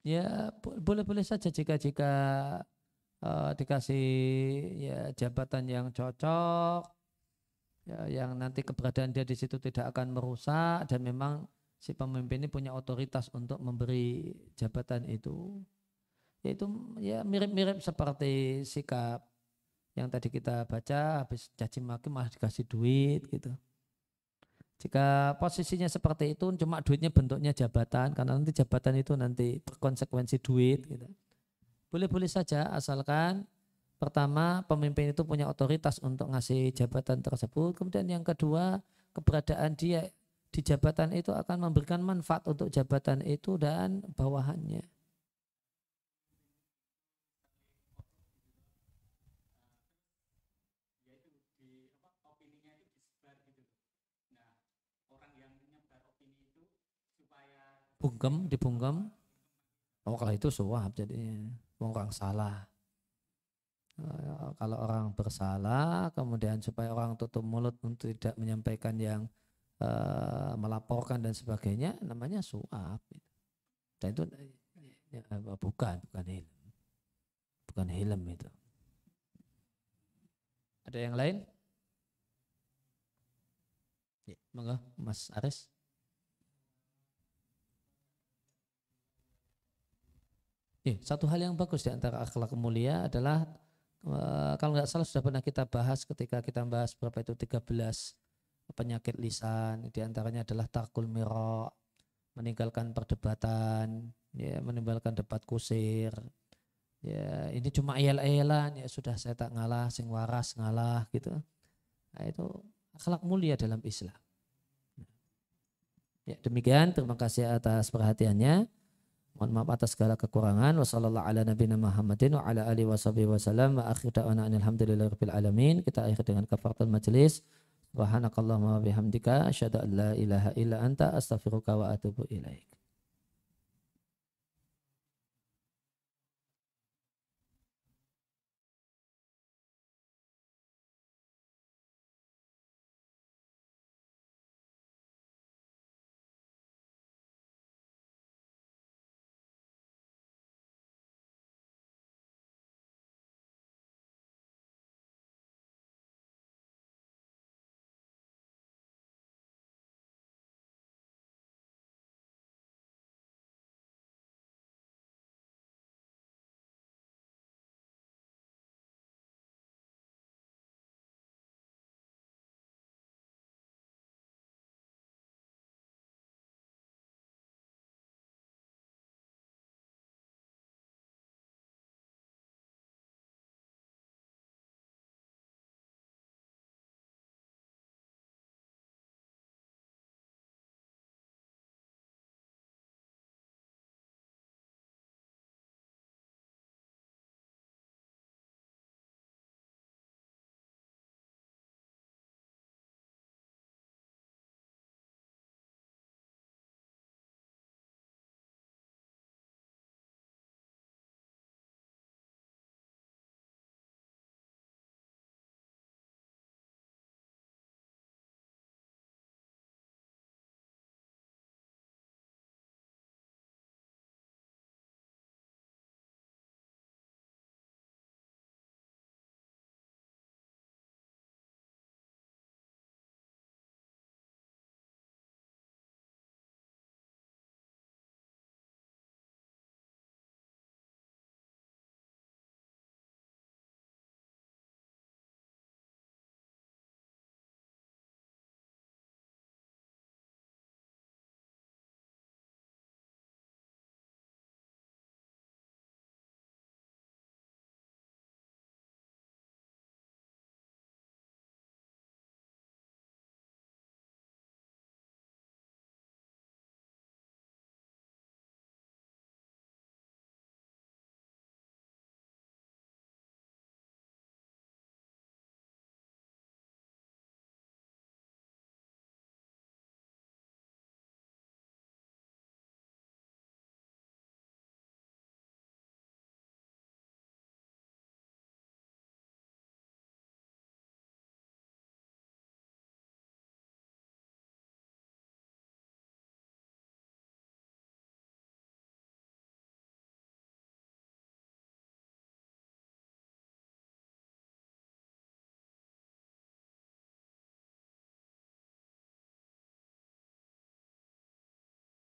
ya boleh-boleh saja jika dikasih ya jabatan yang cocok, ya, yang nanti keberadaan dia di situ tidak akan merusak dan memang si pemimpin ini punya otoritas untuk memberi jabatan itu, yaitu ya mirip-mirip seperti sikap yang tadi kita baca, habis caci maki malah dikasih duit gitu. Jika posisinya seperti itu, cuma duitnya bentuknya jabatan, karena nanti jabatan itu nanti berkonsekuensi duit gitu. Boleh-boleh saja asalkan pertama pemimpin itu punya otoritas untuk ngasih jabatan tersebut. Kemudian yang kedua, keberadaan dia di jabatan itu akan memberikan manfaat untuk jabatan itu dan bawahannya. Dibungkem. Oh, kalau itu suap jadinya. Orang salah. Kalau orang bersalah, kemudian supaya orang tutup mulut untuk tidak menyampaikan yang melaporkan dan sebagainya, namanya suap. Dan itu ya, bukan hilm. Bukan hilm itu. Ada yang lain? Ya, monggo, Mas Aris. Satu hal yang bagus di antara akhlak mulia adalah kalau nggak salah sudah pernah kita bahas ketika kita bahas berapa itu 13 penyakit lisan, di antaranya adalah tarkul miro, meninggalkan perdebatan, ya, meninggalkan debat kusir. Ya, ini cuma ayel-ayelan, ya sudah saya tak ngalah, sing waras ngalah gitu. Nah, itu akhlak mulia dalam Islam. Ya, demikian, terima kasih atas perhatiannya. Mohon maaf atas segala kekurangan. Wassallallahu ala nabiyina Muhammadin wa ala alihi wasallam wa akhir da'wana alhamdulillahirabbil alamin. Kita akhir dengan kafaratul majelis. Subhanakallahumma wa bihamdika asyhadu an la ilaha illa anta astaghfiruka wa atubu ilaik.